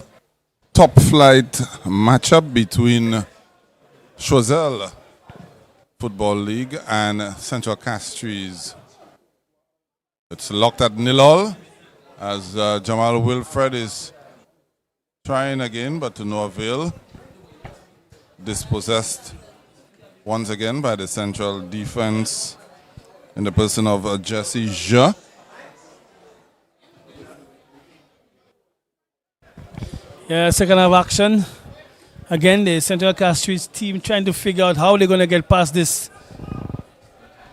top flight matchup between Choiseul Football League and Central Castries. It's locked at 0-0 as Jamal Wilfred is trying again, but to no avail. Dispossessed once again by the central defense in the person of Jesse Je. Yeah, second half action. Again, the Central Castries team trying to figure out how they're going to get past this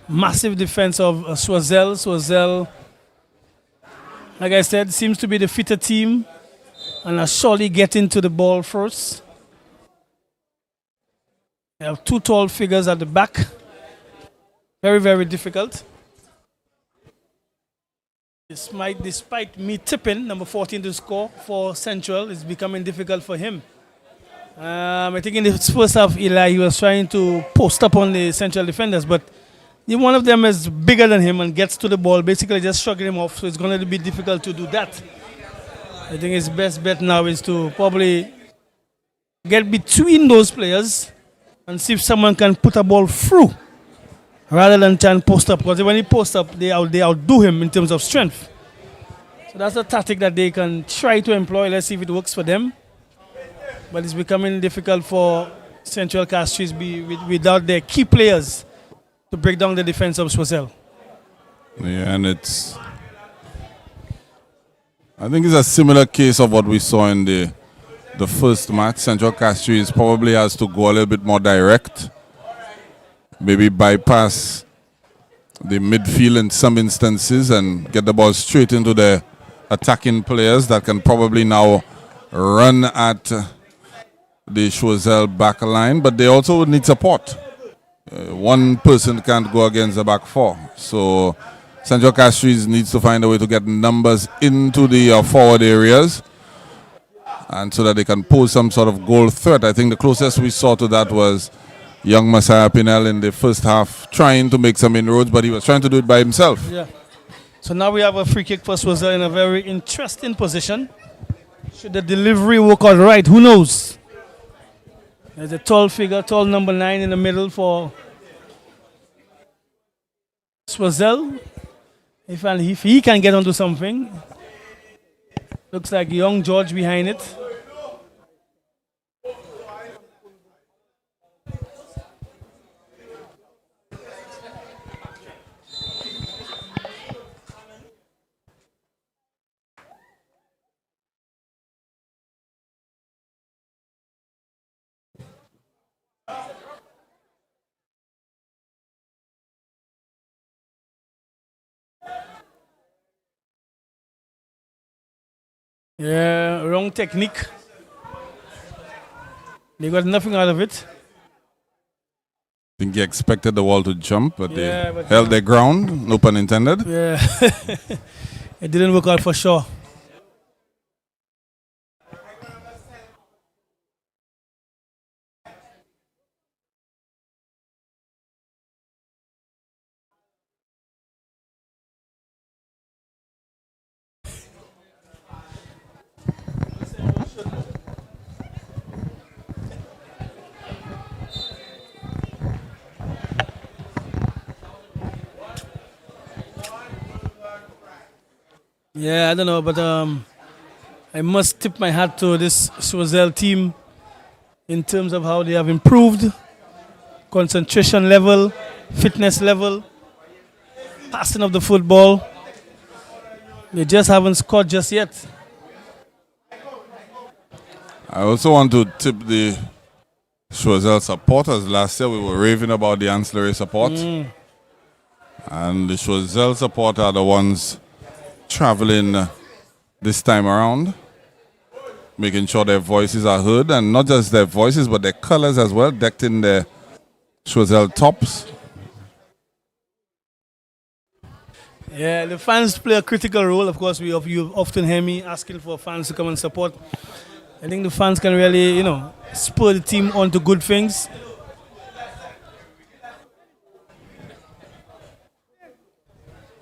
massive defense of Choiseul. Choiseul, like I said, seems to be the fitter team and are surely getting to the ball first. They have two tall figures at the back. Very, very difficult. Despite me tipping number 14 to score for Central, it's becoming difficult for him. I think in the first half, Eli, he was trying to post up on the Central defenders, but one of them is bigger than him and gets to the ball, basically just shrugging him off, so it's going to be difficult to do that. I think his best bet now is to probably get between those players and see if someone can put a ball through rather than try and post up, because when he posts up, they outdo him in terms of strength. So that's a tactic that they can try to employ. Let's see if it works for them. But it's becoming difficult for Central Castries without their key players to break down the defense of Choiseul. Yeah, and I think it's a similar case of what we saw in the first match. Central Castries probably has to go a little bit more direct. Maybe bypass the midfield in some instances and get the ball straight into the attacking players that can probably now run at the Choiseul back line, but they also would need support. One person can't go against the back four. So Central Castries needs to find a way to get numbers into the forward areas, and so that they can pose some sort of goal threat. I think the closest we saw to that was young Messiah Pinel in the first half trying to make some inroads, but he was trying to do it by himself. Yeah. So now we have a free kick for Choiseul in a very interesting position. Should the delivery work out right? Who knows? There's a tall figure, tall number 9 in the middle for Choiseul. If he can get onto something, looks like young George behind it. Yeah, wrong technique. They got nothing out of it. I think he expected the wall to jump, but Yeah, they held their ground, no pun intended. Yeah, it didn't work out for sure. Yeah, I don't know, but I must tip my hat to this Choiseul team in terms of how they have improved concentration level, fitness level, passing of the football. They just haven't scored just yet. I also want to tip the Choiseul supporters. Last year we were raving about the ancillary support. And the Choiseul support are the ones traveling this time around, making sure their voices are heard, and not just their voices but their colors as well, decked in their Choiseul tops. Yeah, the fans play a critical role. Of course, you often hear me asking for fans to come and support. I think the fans can really, spur the team on to good things.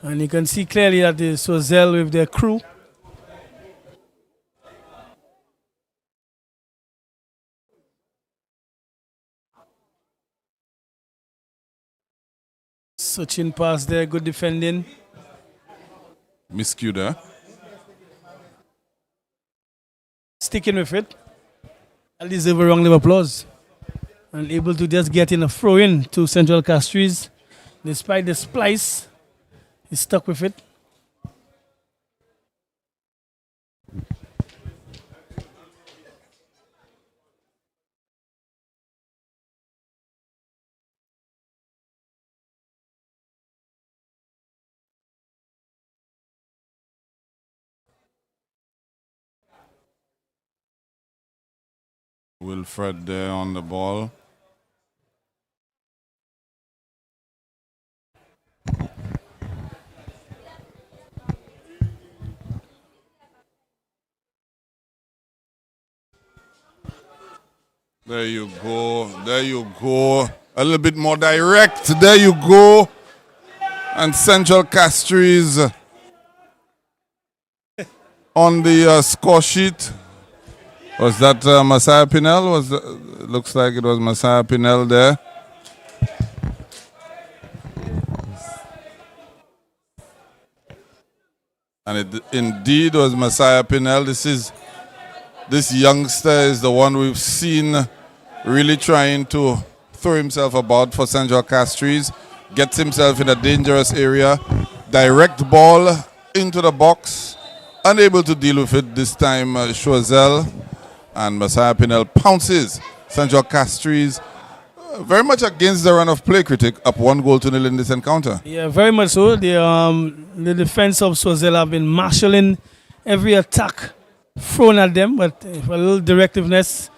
And you can see clearly that the Choiseul with their crew Switching pass there, good defending. Miscue there. Sticking with it. I deserve a round of applause. And able to just get in a throw in to Central Castries. Despite the splice, he's stuck with it. Wilfred there on the ball. There you go. There you go. A little bit more direct. There you go. And Central Castries on the score sheet. Was that Messiah Pinel? Looks like it was Messiah Pinel there. And it indeed was Messiah Pinel. This youngster is the one we've seen really trying to throw himself about for Central Castries. Gets himself in a dangerous area. Direct ball into the box. Unable to deal with it this time, Choiseul. And Messiah Pinel pounces Central Castries very much against the run of play, critic, up 1-0 in this encounter. Yeah, very much so. The defense of Choiseul have been marshalling every attack thrown at them, but a little directiveness,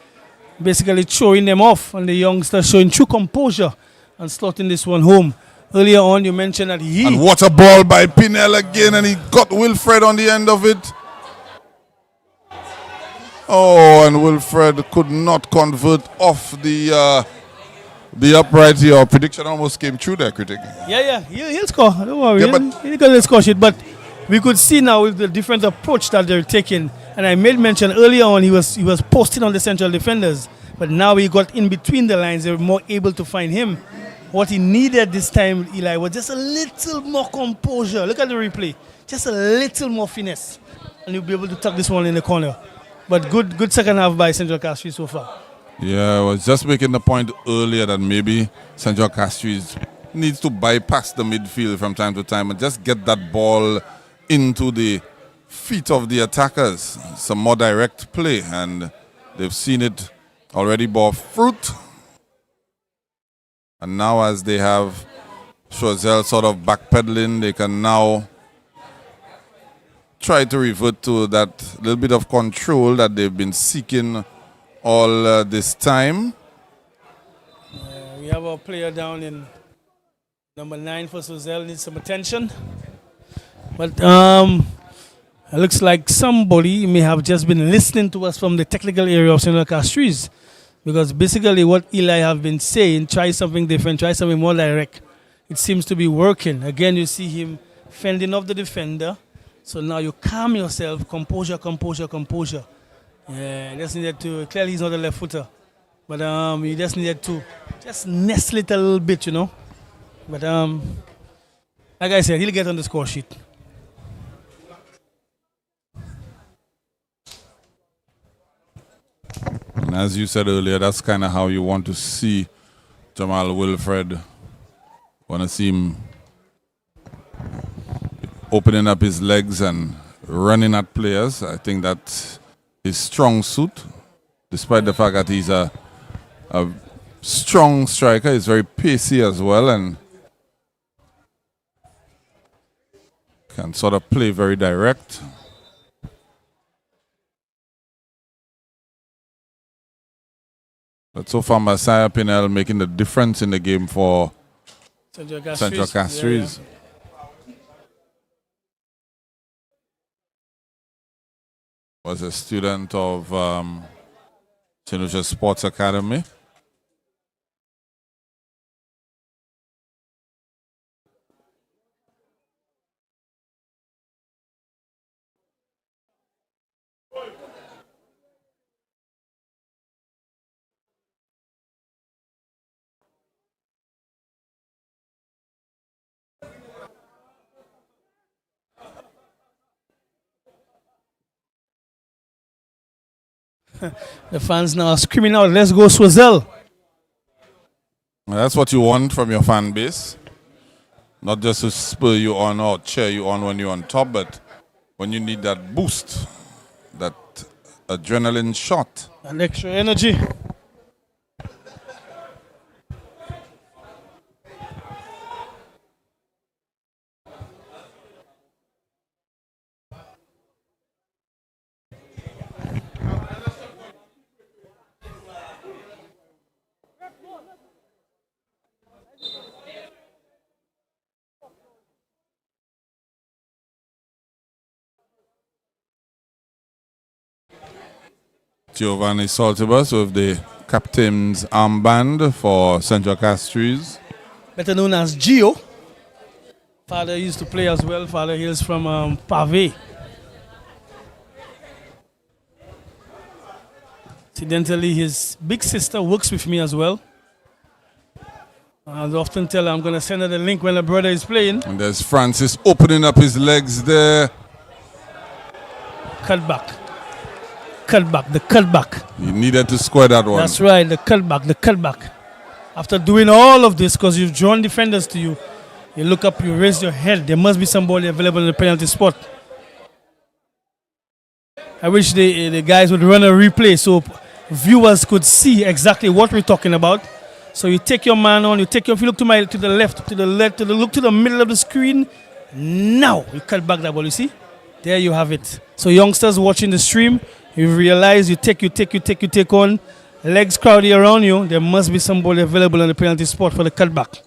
basically throwing them off, and the youngster showing true composure and slotting this one home. Earlier on, you mentioned that And what a ball by Pinel again, and he got Wilfred on the end of it. Oh, and Wilfred could not convert off the upright. Your prediction almost came true there, critic. Yeah, he'll score. Don't worry. Yeah, he'll get the score sheet. But we could see now with the different approach that they're taking. And I made mention earlier on he was posting on the central defenders. But now he got in between the lines. They were more able to find him. What he needed this time, Eli, was just a little more composure. Look at the replay. Just a little more finesse. And he'll be able to tuck this one in the corner. But good second half by Central Castries so far. Yeah, I was just making the point earlier that maybe Central Castries needs to bypass the midfield from time to time and just get that ball into the feet of the attackers. Some more direct play, and they've seen it already bore fruit. And now as they have Choiseul sort of backpedaling, they can now try to revert to that little bit of control that they've been seeking all this time. We have our player down in number 9 for Choiseul, needs some attention. But it looks like somebody may have just been listening to us from the technical area of Central Castries, because basically what Eli have been saying, try something different, try something more direct. It seems to be working. Again, you see him fending off the defender. So now you calm yourself, composure. Yeah, just needed to, clearly he's not a left footer. But he just needed to just nestle it a little bit, you know. But like I said, he'll get on the score sheet. And as you said earlier, that's kind of how you want to see Jamal Wilfred. Want to see him opening up his legs and running at players. I think that's his strong suit, despite the fact that he's a strong striker. He's very pacey as well and can sort of play very direct. But so far, Messiah Pinel making the difference in the game for Central Castries. Yeah. Was a student of St. Lucia Sports Academy. The fans now are screaming out, let's go Choiseul. That's what you want from your fan base. Not just to spur you on or cheer you on when you're on top, but when you need that boost, that adrenaline shot. And extra energy. Giovanni Saltibus with the captain's armband for Central Castries. Better known as Gio. Father used to play as well. Father hails from Pave. Incidentally, his big sister works with me as well. I often tell her I'm going to send her the link when her brother is playing. And there's Francis opening up his legs there. Cut back. Cut back, the cut back. He needed to square that one. That's right, the cut back, the cut back. After doing all of this, because you've drawn defenders to you, you look up, you raise your head. There must be somebody available in the penalty spot. I wish the guys would run a replay so viewers could see exactly what we're talking about. So you take your man on, if you look to the left, look to the middle of the screen. Now you cut back that ball, you see? There you have it. So youngsters watching the stream, you realize you take on, legs crowded around you, there must be somebody available on the penalty spot for the cutback.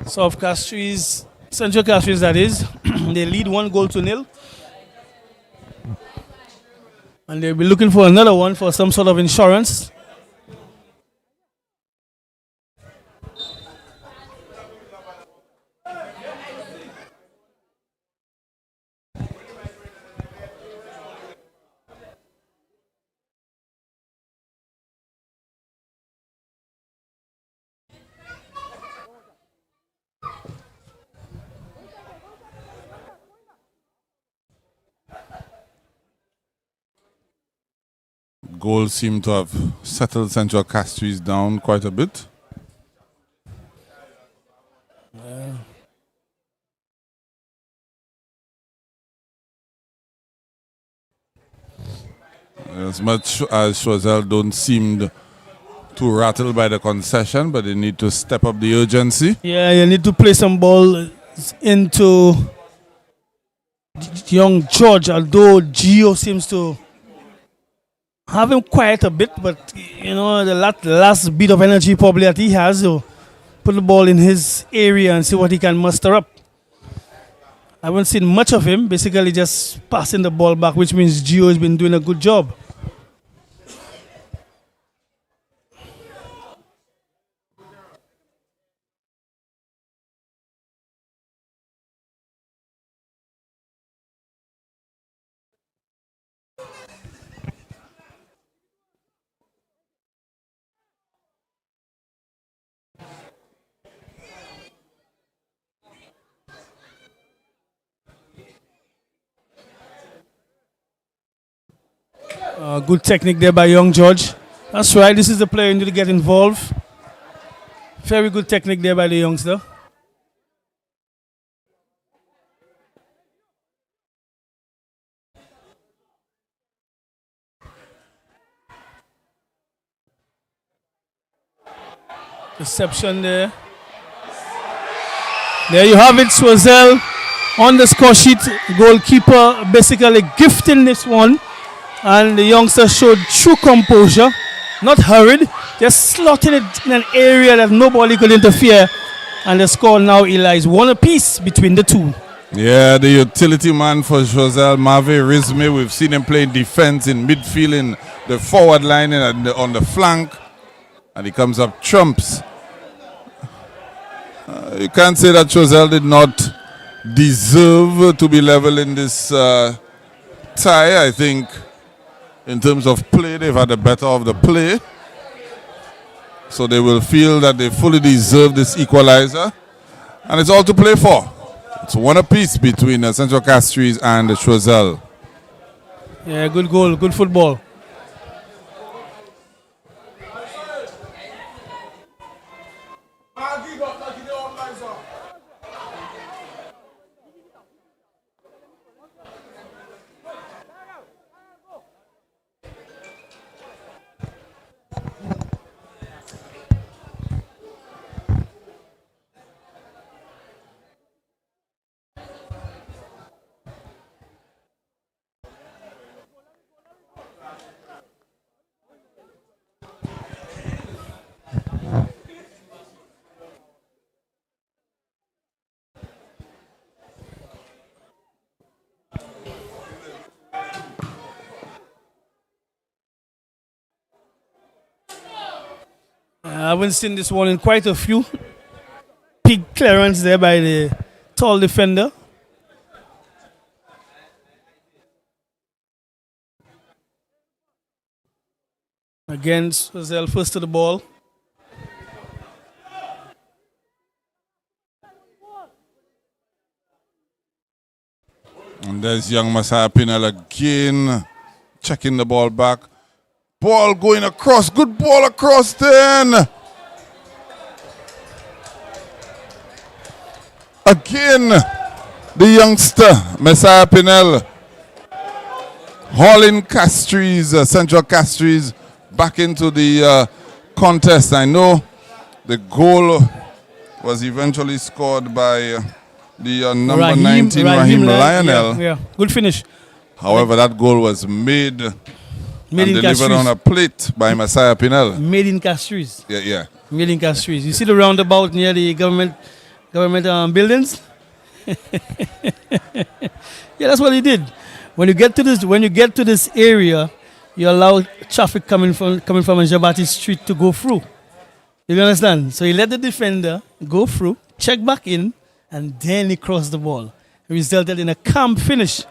South Castries, Central Castries that is, they lead 1-0. And they'll be looking for another one for some sort of insurance. Goals seem to have settled Central Castries down quite a bit. As much as Choiseul don't seem too rattled by the concession, but they need to step up the urgency. Yeah, you need to play some ball into young George, although Gio seems to have him quiet a bit, but you know, the last bit of energy probably that he has, so put the ball in his area and see what he can muster up. I haven't seen much of him, basically just passing the ball back, which means Gio has been doing a good job. Good technique there by young George. That's right, this is the player you need to get involved. Very good technique there by the youngster. Reception there. There you have it, Choiseul on the score sheet. Goalkeeper basically gifting this one. And the youngster showed true composure, not hurried, just slotting it in an area that nobody could interfere. And the score now, Eli, is 1 apiece between the two. Yeah, the utility man for Choiseul, Marve Rizme. We've seen him play defense in midfield, in the forward line and on the flank. And he comes up trumps. You can't say that Choiseul did not deserve to be level in this tie. I think in terms of play, they've had the better of the play. So they will feel that they fully deserve this equalizer. And it's all to play for. It's one apiece between Central Castries and Choiseul. Yeah, good goal, good football. I haven't seen this one in quite a few. Big clearance there by the tall defender. Again, Choiseul first to the ball. And there's young Messiah Pinel again, checking the ball back. Ball going across, good ball across then. Again, the youngster, Messiah Pinel, hauling Castries, Central Castries, back into the contest. I know the goal was eventually scored by the number 19, Raheem Lionel. Yeah, good finish. However, that goal was made and delivered Castries. on a plate by Messiah Pinel. Made in Castries. Yeah. Made in Castries. You see the roundabout near the government buildings? Yeah, that's what he did. When you get to this area, you allow traffic coming from Jabati Street to go through. You understand? So he let the defender go through, check back in, and then he crossed the ball. It resulted in a calm finish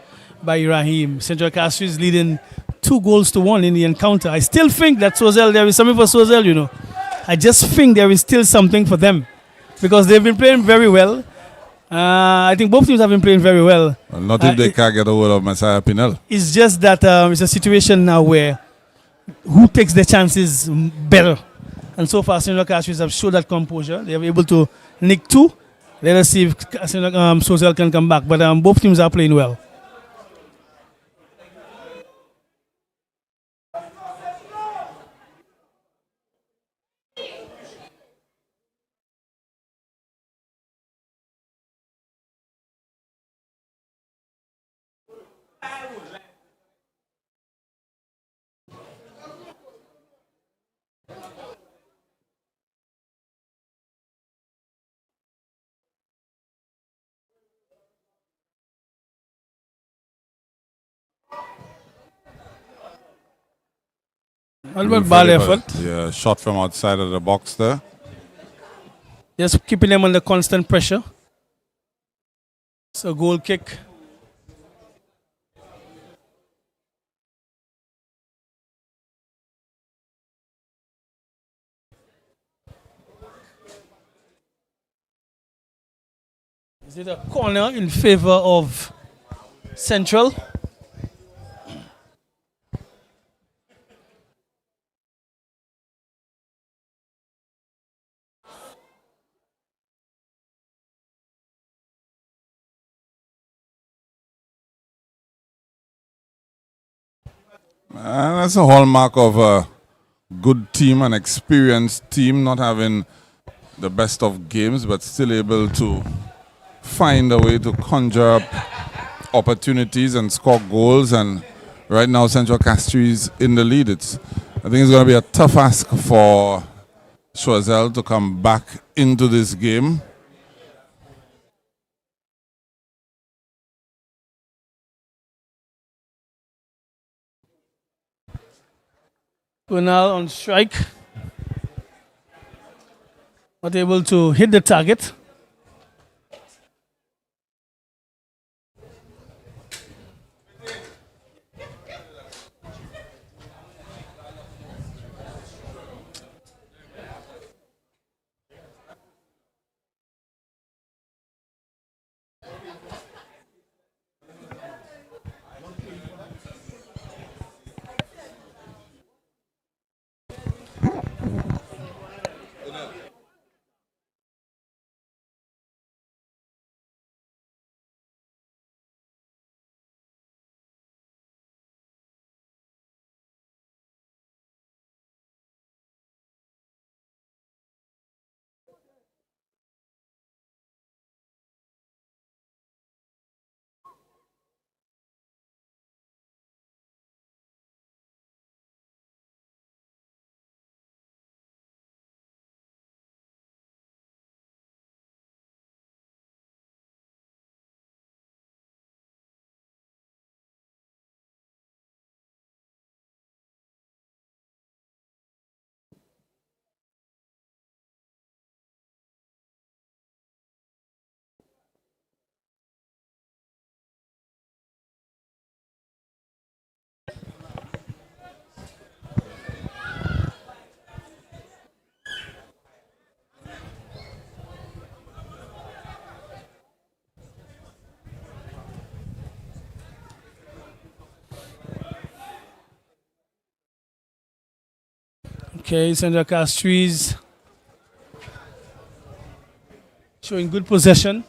by Raheem. Central Castries leading 2-1 in the encounter. I still think that Choiseul, there is something for Choiseul, you know. I just think there is still something for them because they've been playing very well. I think both teams have been playing very well. Not if they can't get a hold of Messiah Pinel. It's just that it's a situation now where who takes the chances better. And so far, Central Castries have showed that composure. They are able to nick 2. Let us see if Choiseul can come back. But both teams are playing well. What about ball effort? Yeah, shot from outside of the box there. Just keeping them under constant pressure. So goal kick. Is it a corner in favor of Central? And that's a hallmark of a good team, an experienced team, not having the best of games, but still able to find a way to conjure up opportunities and score goals. And right now, Central Castries in the lead. I think it's going to be a tough ask for Choiseul to come back into this game. Kunal on strike. Not able to hit the target. Okay, Central Castries showing good possession.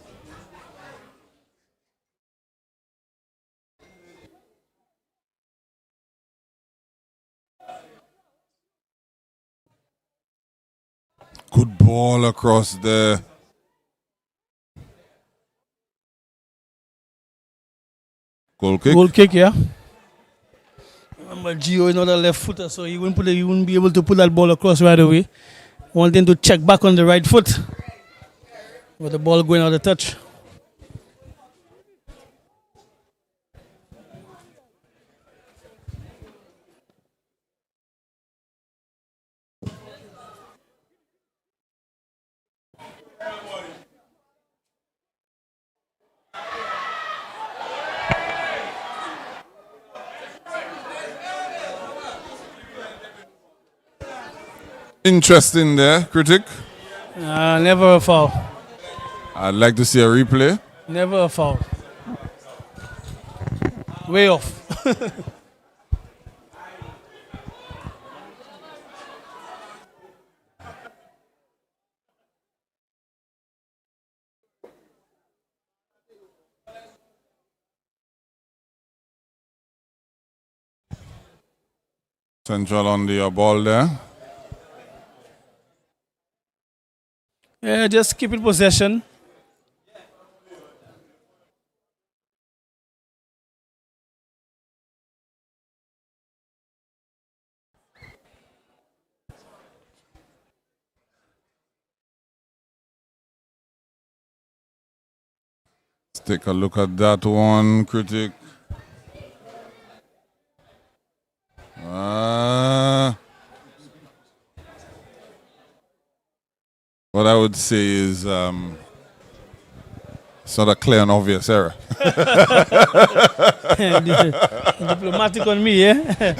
Good ball across the goal kick. Goal kick, yeah. Remember, Gio is not a left footer, so he wouldn't be able to put that ball across right away. Wanting to check back on the right foot with the ball going out of touch. Interesting there, critic. Never a foul. I'd like to see a replay. Never a foul. Way off. Central on the ball there. Yeah, just keep in possession. Let's take a look at that one, critic. What I would say is it's not a clear and obvious error. Diplomatic on me, yeah?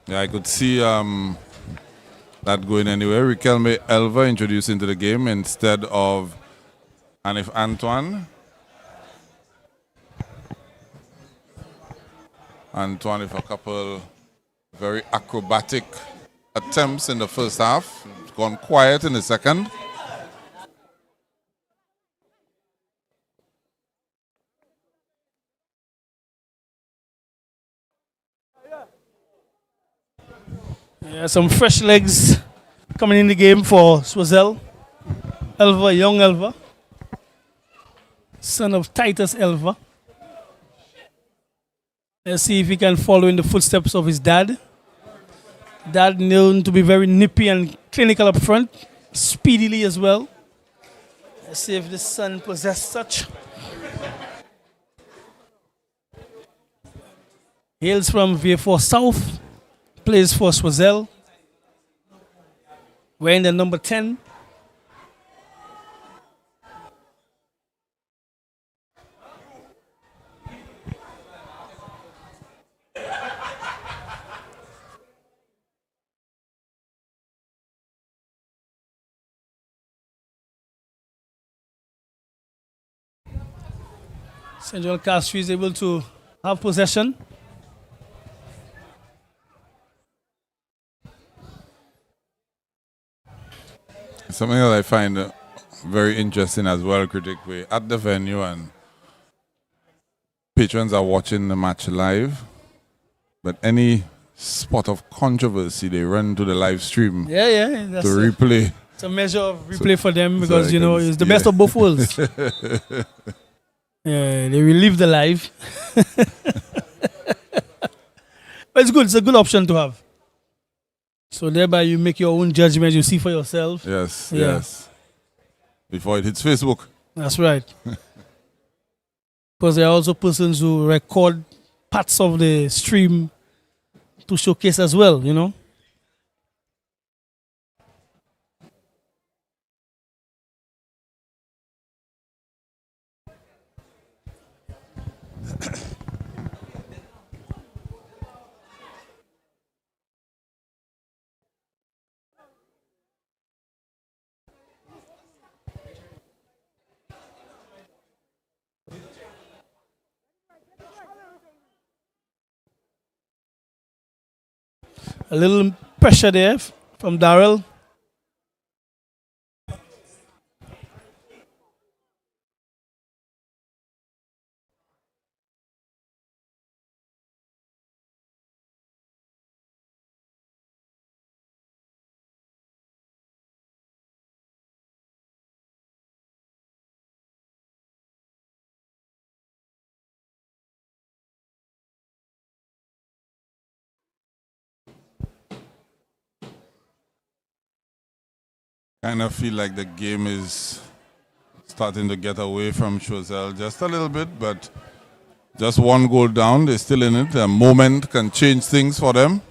Yeah, I could see that going anywhere. Riquelme Elva introduced into the game instead of Anif Antoine. Antoine with a couple very acrobatic attempts in the first half. It's gone quiet in the second. Yeah, some fresh legs coming in the game for Choiseul. Elva, young Elva. Son of Titus Elva. Let's see if he can follow in the footsteps of his dad. Dad known to be very nippy and clinical up front, speedily as well. Let's see if the son possesses such. Hails from V4 South, plays for Choiseul. Wearing the number 10. Central Castries is able to have possession. Something that I find very interesting as well, critic. We're at the venue and patrons are watching the match live, but any spot of controversy, they run to the live stream Yeah, that's to replay. It's a measure of replay for them because, so it's the best of both worlds. Yeah, they relive the live. But it's good. It's a good option to have. So thereby you make your own judgment. You see for yourself. Yes, Yeah. yes. Before it hits Facebook. That's right. Because there are also persons who record parts of the stream to showcase as well, A little pressure there from Darrell. Kind of feel like the game is starting to get away from Choiseul just a little bit, but just one goal down, they're still in it. A moment can change things for them.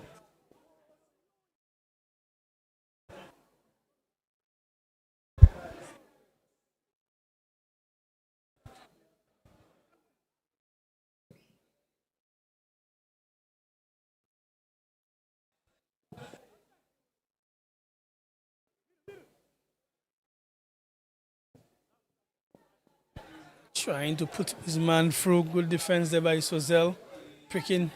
Trying to put his man through. Good defense there by Choiseul. Pricking.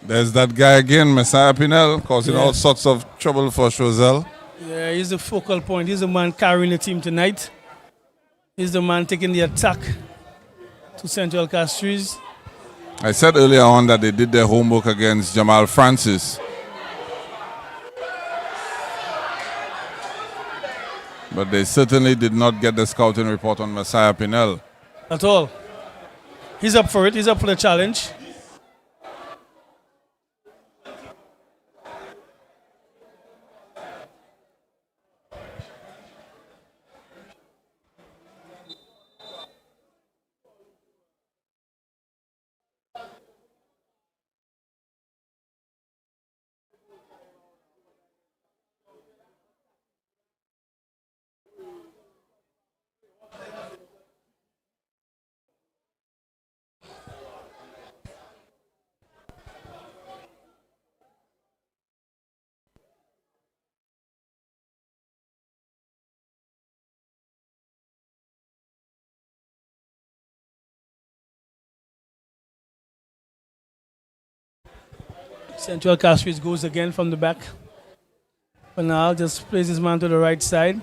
There's that guy again, Messiah Pinel, causing all sorts of trouble for Choiseul. Yeah, he's the focal point. He's the man carrying the team tonight. He's the man taking the attack to Central Castries. I said earlier on that they did their homework against Jamal Francis. But they certainly did not get the scouting report on Messiah Pinel. At all. He's up for it. He's up for the challenge. Central Castries goes again from the back. For now, just plays his man to the right side.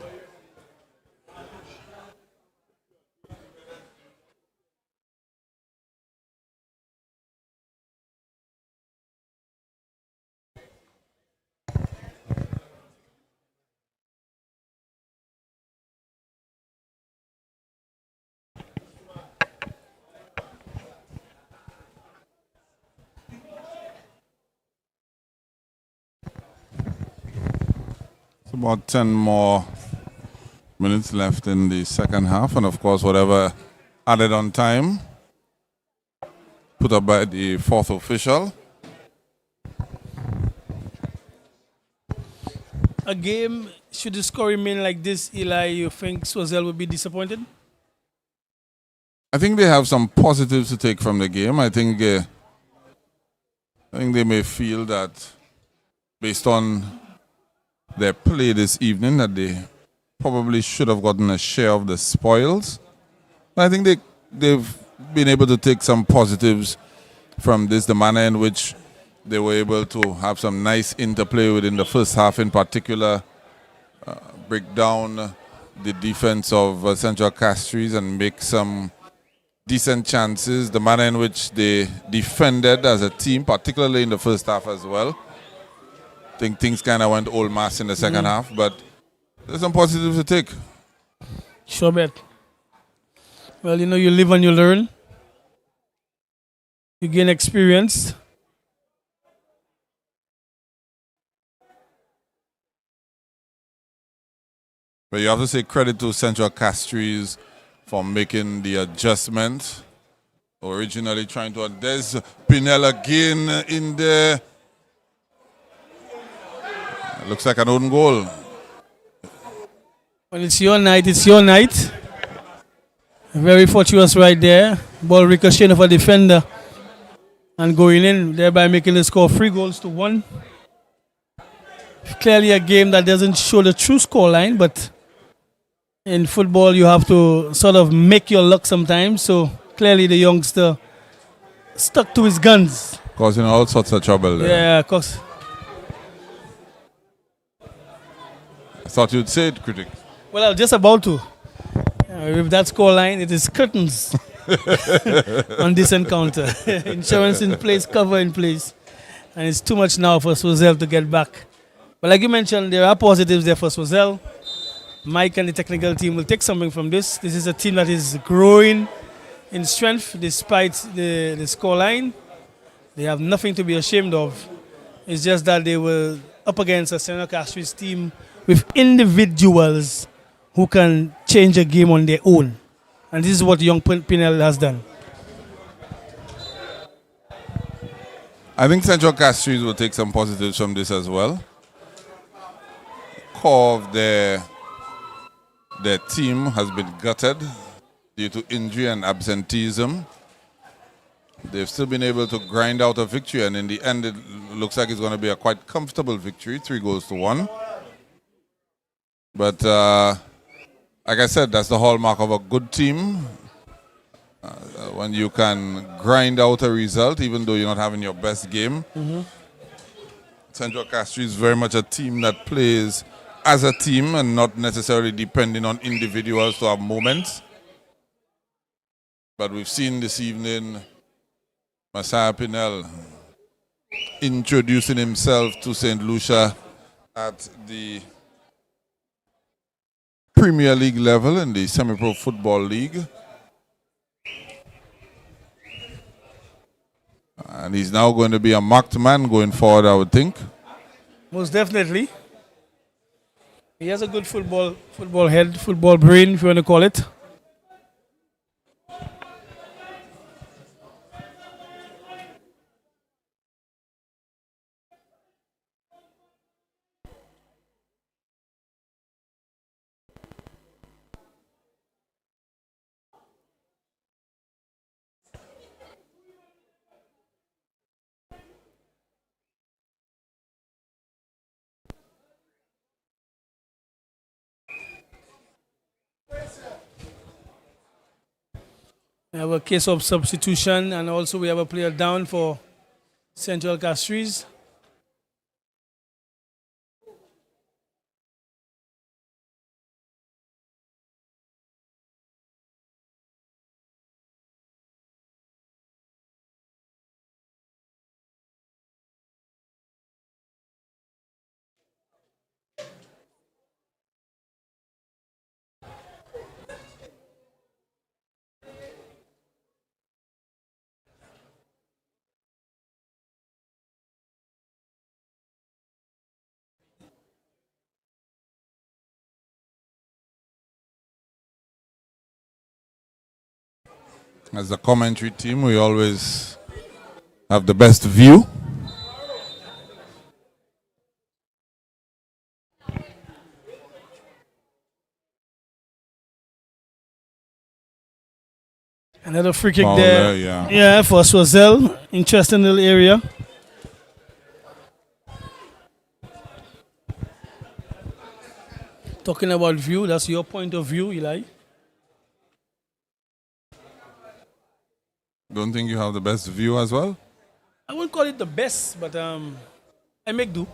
About 10 more minutes left in the second half, and of course whatever added on time put up by the fourth official. A game, should the score remain like this, Eli, you think Choiseul will be disappointed? I think they have some positives to take from the game. I think they may feel that based on their play this evening that they probably should have gotten a share of the spoils. I think they've been able to take some positives from this, the manner in which they were able to have some nice interplay within the first half in particular, break down the defense of Central Castries and make some decent chances, the manner in which they defended as a team, particularly in the first half as well. I think things kind of went old mass in the second half, but there's some positives to take. Sure bet. Well, you know, you live and you learn. You gain experience. But you have to say credit to Central Castries for making the adjustment. Originally trying to... There's Pinel again in there. Looks like an own goal. When it's your night, it's your night. Very fortuitous right there. Ball ricocheting off a defender and going in, thereby making the score 3-1. Clearly a game that doesn't show the true scoreline, but in football you have to sort of make your luck sometimes. So clearly the youngster stuck to his guns. Causing all sorts of trouble there. Yeah, cause I thought you'd say it, critic. well, I was just about to. With that scoreline, it is curtains on this encounter. Insurance in place, cover in place, and it's too much now for Choiseul to get back. But like you mentioned, there are positives there for Choiseul. Mike and the technical team will take something from this. This is a team that is growing in strength despite the scoreline. They have nothing to be ashamed of. It's just that they were up against a Senegal Castries team with individuals who can change a game on their own. And this is what young Pinel has done. I think Central Castries will take some positives from this as well. Core of their team has been gutted due to injury and absenteeism. They've still been able to grind out a victory, and in the end it looks like it's going to be a quite comfortable victory, 3-1. But like I said, that's the hallmark of a good team. When you can grind out a result, even though you're not having your best game. Central Castries is very much a team that plays as a team and not necessarily depending on individuals to have moments. But we've seen this evening Messiah Pinel introducing himself to St. Lucia at the Premier League level in the Semi-Pro Football League. And he's now going to be a marked man going forward, I would think. Most definitely. He has a good football head, football brain, if you want to call it. We have a case of substitution, and also we have a player down for Central Castries. As the commentary team, we always have the best view. Another free kick Foul there. there, yeah. Yeah, for Choiseul. Interesting little area. Talking about view, that's your point of view, Eli. Don't think you have the best view as well? I wouldn't call it the best, but I make do.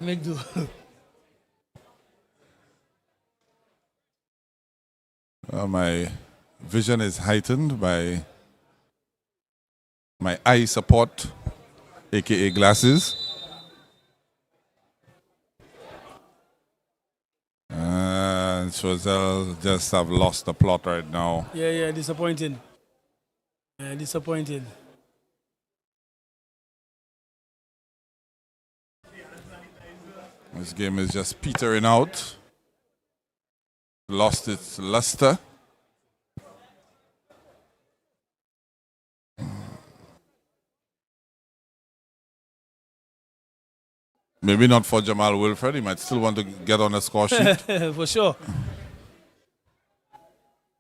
Make do. My vision is heightened by my eye support, aka glasses. And Choiseul just have lost the plot right now. Yeah, disappointing. Disappointing. This game is just petering out. Lost its luster. Maybe not for Jamal Wilfred. He might still want to get on the score sheet. For sure.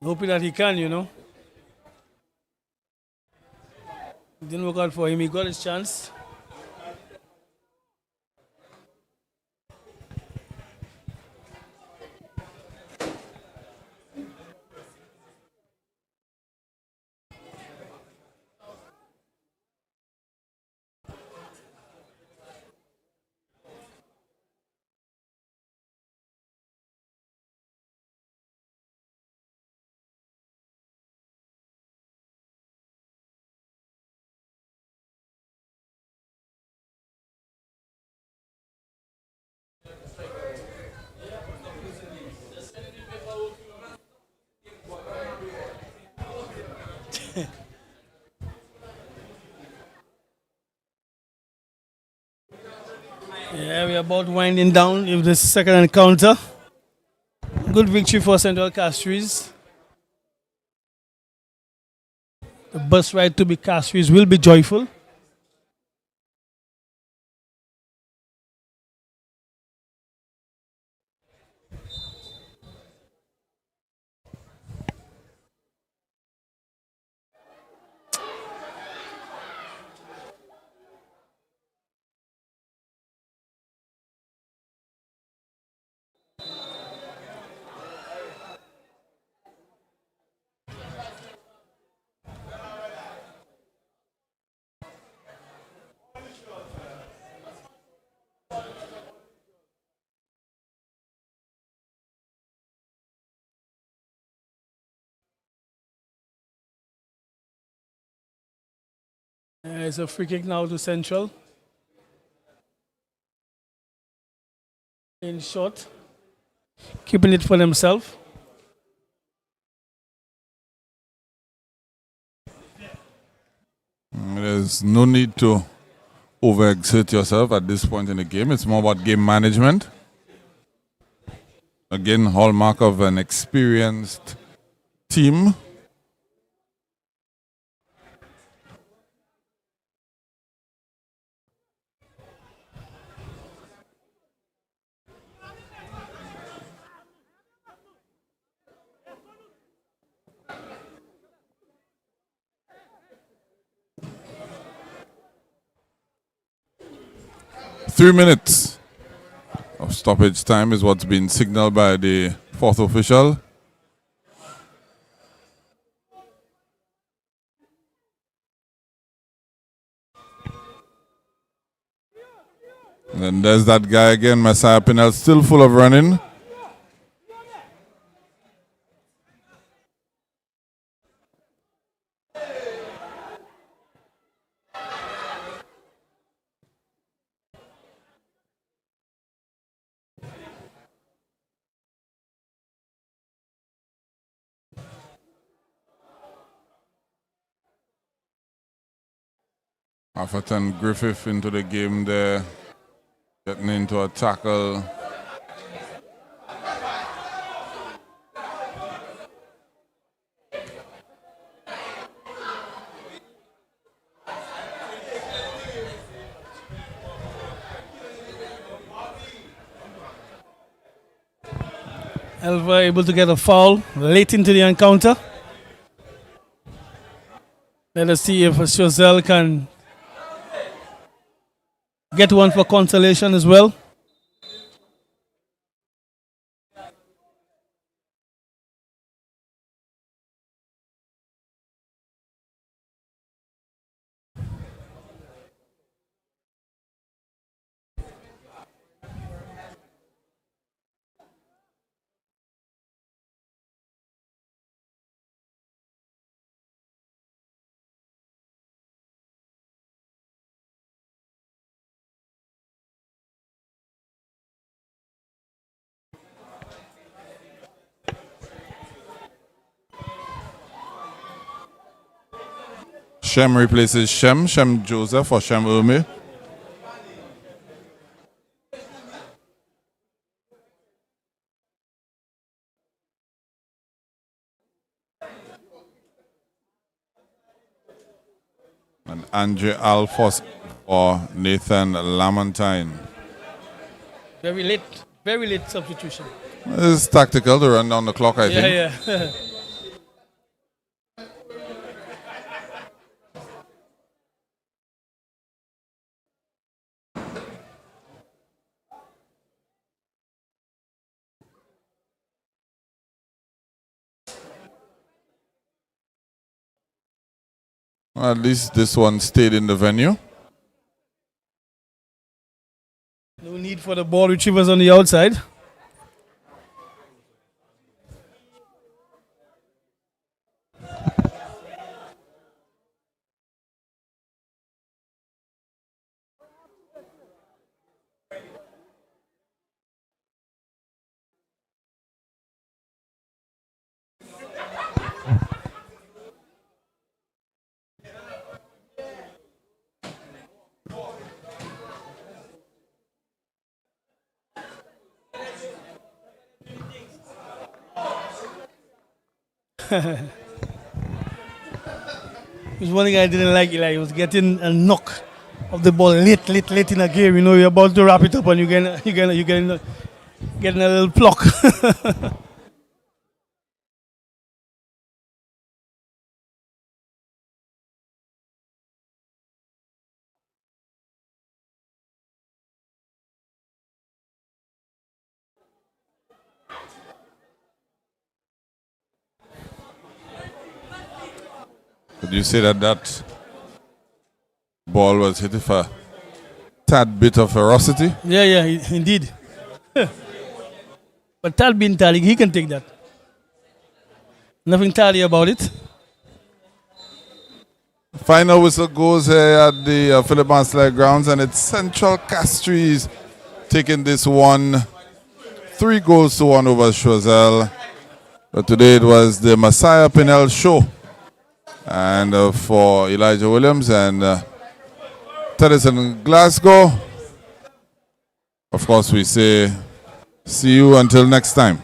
Hoping that he can, you know. Didn't work out for him. He got his chance. Yeah, we're about winding down with the second encounter. Good victory for Central Castries. The bus ride to be Castries will be joyful. It's a free kick now to Central. In short, keeping it for themselves. There's no need to overexert yourself at this point in the game. It's more about game management. Again, hallmark of an experienced team. Three minutes of stoppage time is what's been signaled by the fourth official. And then there's that guy again, Messiah Pinel, still full of running. Atherton Griffith into the game there, getting into a tackle. Elva able to get a foul late into the encounter. Let us see if Choiseul can get one for consolation as well. Shem replaces Shem Joseph for Shem Urmi. And Andre Alfos for Nathan Lamontine. Very late substitution. It's tactical to run down the clock, I think. Yeah. Well, at least this one stayed in the venue. No need for the ball retrievers on the outside. There's one thing I didn't like, Eli. He was getting a knock of the ball late in a game. You know, you're about to wrap it up and getting a little pluck. Would you say that ball was hit with a tad bit of ferocity? Yeah, indeed. But Tal being Tal, he can take that. Nothing Tally about it. Final whistle goes here at the Philip Marsley grounds, and it's Central Castries taking this one 3-1 over Choiseul. But today it was the Messiah Pinel show. And for Elijah Williams and Tennyson Glasgow, of course, we say see you until next time.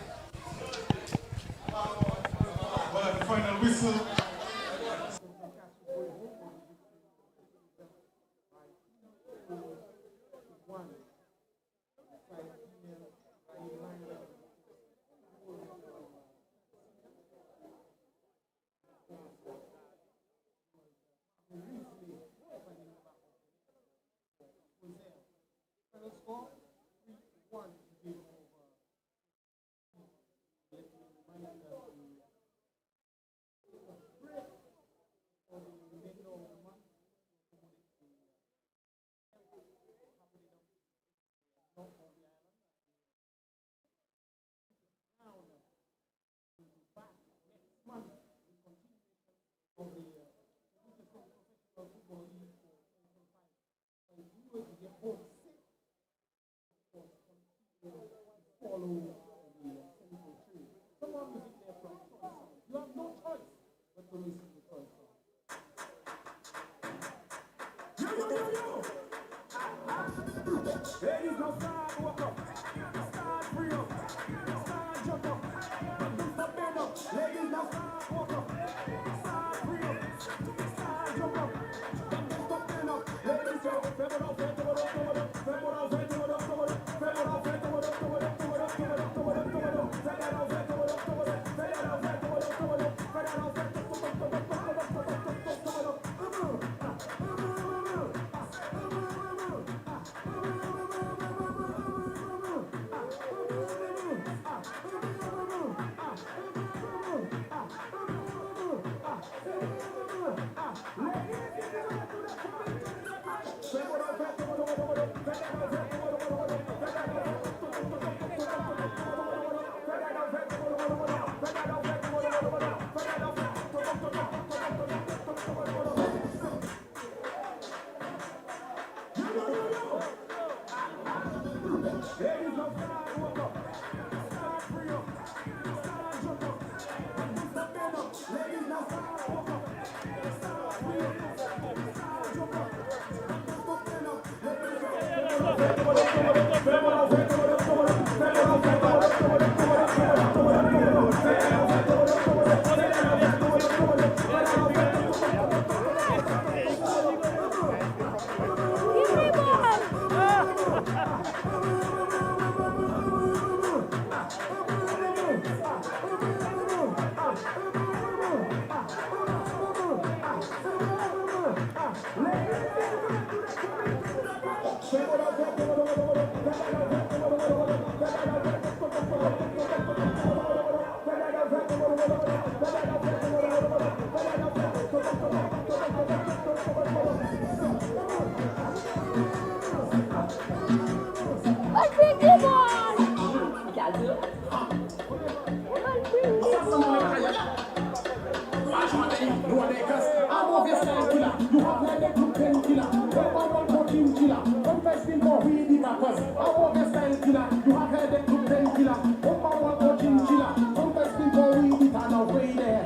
know they cause I'm of your style killer. You have heard the good pen killer. Number one coaching killer. Confessing for weed cause I'm of your style killer. You have heard the good pen killer. Number one coaching killer. Confessing for weed now way there.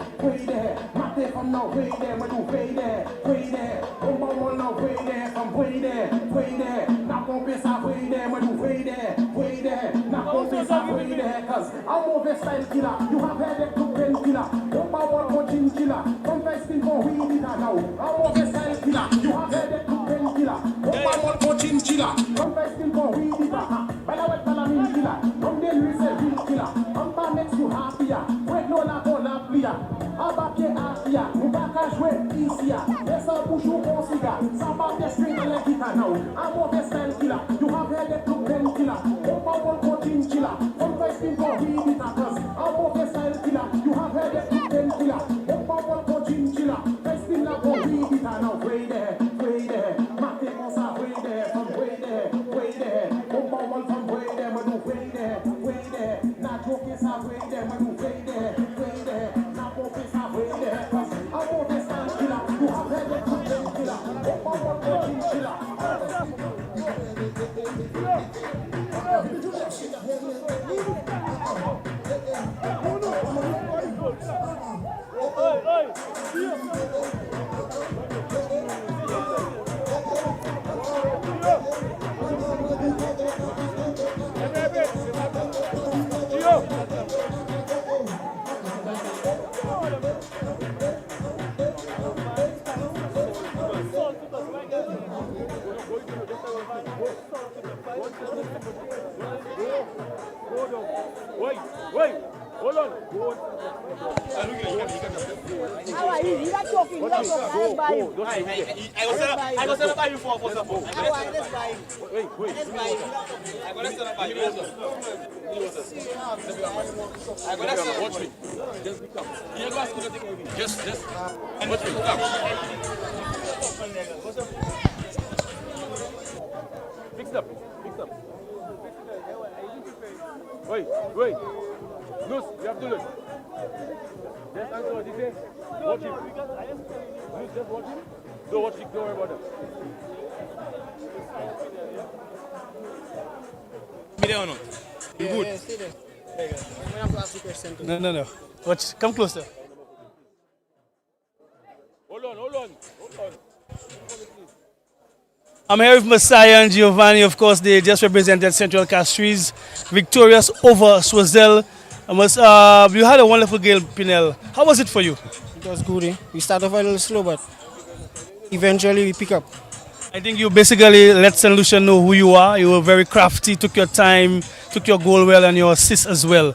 Mate from now way there. When you way there. Number one now way there. From way there. Now confess way there. When you way there. Now confess way there. Cause I'm of your style killer. You have heard the good pen killer. Number one coaching killer. Confessing for weed now. I'm of your style killer. You have heard the good pen killer. Number one coaching killer. Confessing for weed now. By the way, Salamin killer. From the real killer. I'm makes you happier. Wait, no, la player. Abaké Asia, Mubaka jouer easier. Laisse un bouchon pour cigare. Ça va bien string electric now. I'm of your style killer. You have heard the good pen killer. Number one coaching killer. Confessing for weed cause I'm of your style killer. You have heard the good pen killer. Number one coaching killer. Festing la for weed now. Way there. Mate Monsa way there. From way there. Number one from way there. Man, way there. Not joking, sa way there. Man, way there. Not joking, sa way there. Cause I'm of your style killer. You have heard the good pen killer. Number one coaching killer. Wait, hold on. You got talking. I buy you. I go sell it by you for support. Let's buy you. Wait. Let's buy you. I go sell it by you. I go sell it. Watch me. Just watch me. Fix it up. Wait. Look, you have to look. Just answer what he says. Watch him. Look, just watch him. Don't watch him. Don't worry about that. Be there or not? You good? Yeah, stay there. I have to ask you a question too. No. Watch. Come closer. Hold on. I'm here with Messiah and Giovanni. Of course, they just represented Central Castries, victorious over Choiseul. You had a wonderful game, Pinel. How was it for you? It was good. We started off a little slow, but eventually we pick up. I think you basically let St. Lucia know who you are. You were very crafty, took your time, took your goal well, and your assist as well.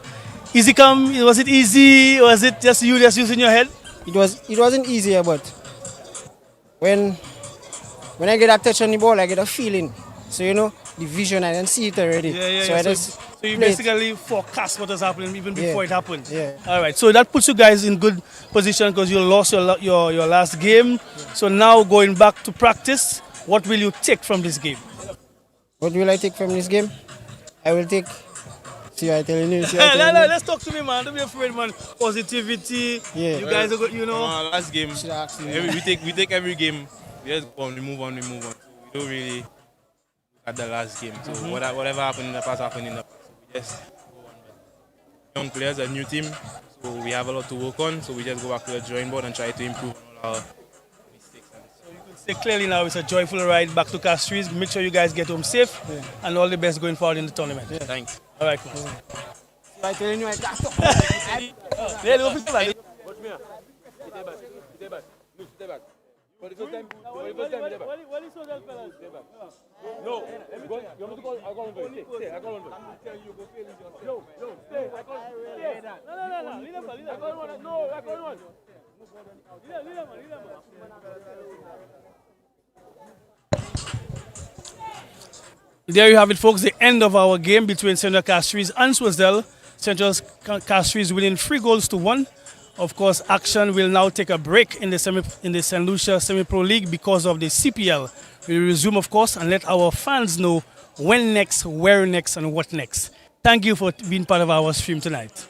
Easy come? Was it easy? Was it just you just using your head? It wasn't easier, but when I get a touch on the ball, I get a feeling. So the vision, I didn't see it already. So you basically forecast what was happening even before it happened. Yeah. All right. So that puts you guys in good position because you lost your last game. So now going back to practice, what will you take from this game? What will I take from this game? I will take. See, I telling you. No, let's talk to me, man. Don't be afraid, man. Positivity. Yeah. You guys are good, Last game, we take every game. We just go on, we move on. We don't really look at the last game. So whatever happened in the past happened in the past. So we just go on. Young players, a new team, so we have a lot to work on. So we just go back to the drawing board and try to improve on all our mistakes. So you could say clearly now it's a joyful ride back to Castries. Make sure you guys get home safe and all the best going forward in the tournament. Yeah. Thanks. All right. I telling you, I can't stop. Watch me. Stay back. For the first time, What is so that fellas? no. You want to call? I call him first. Stay. I call him first. Yo, stay. I call him. No. Leave them. I call him one. No, I call him one. Leave them. There you have it, folks. The end of our game between Central Castries and Choiseul. Central Castries winning 3-1. Of course, action will now take a break in the St. Lucia Semi-Pro League because of the CPL. We will resume, of course, and let our fans know when next, where next, and what next. Thank you for being part of our stream tonight.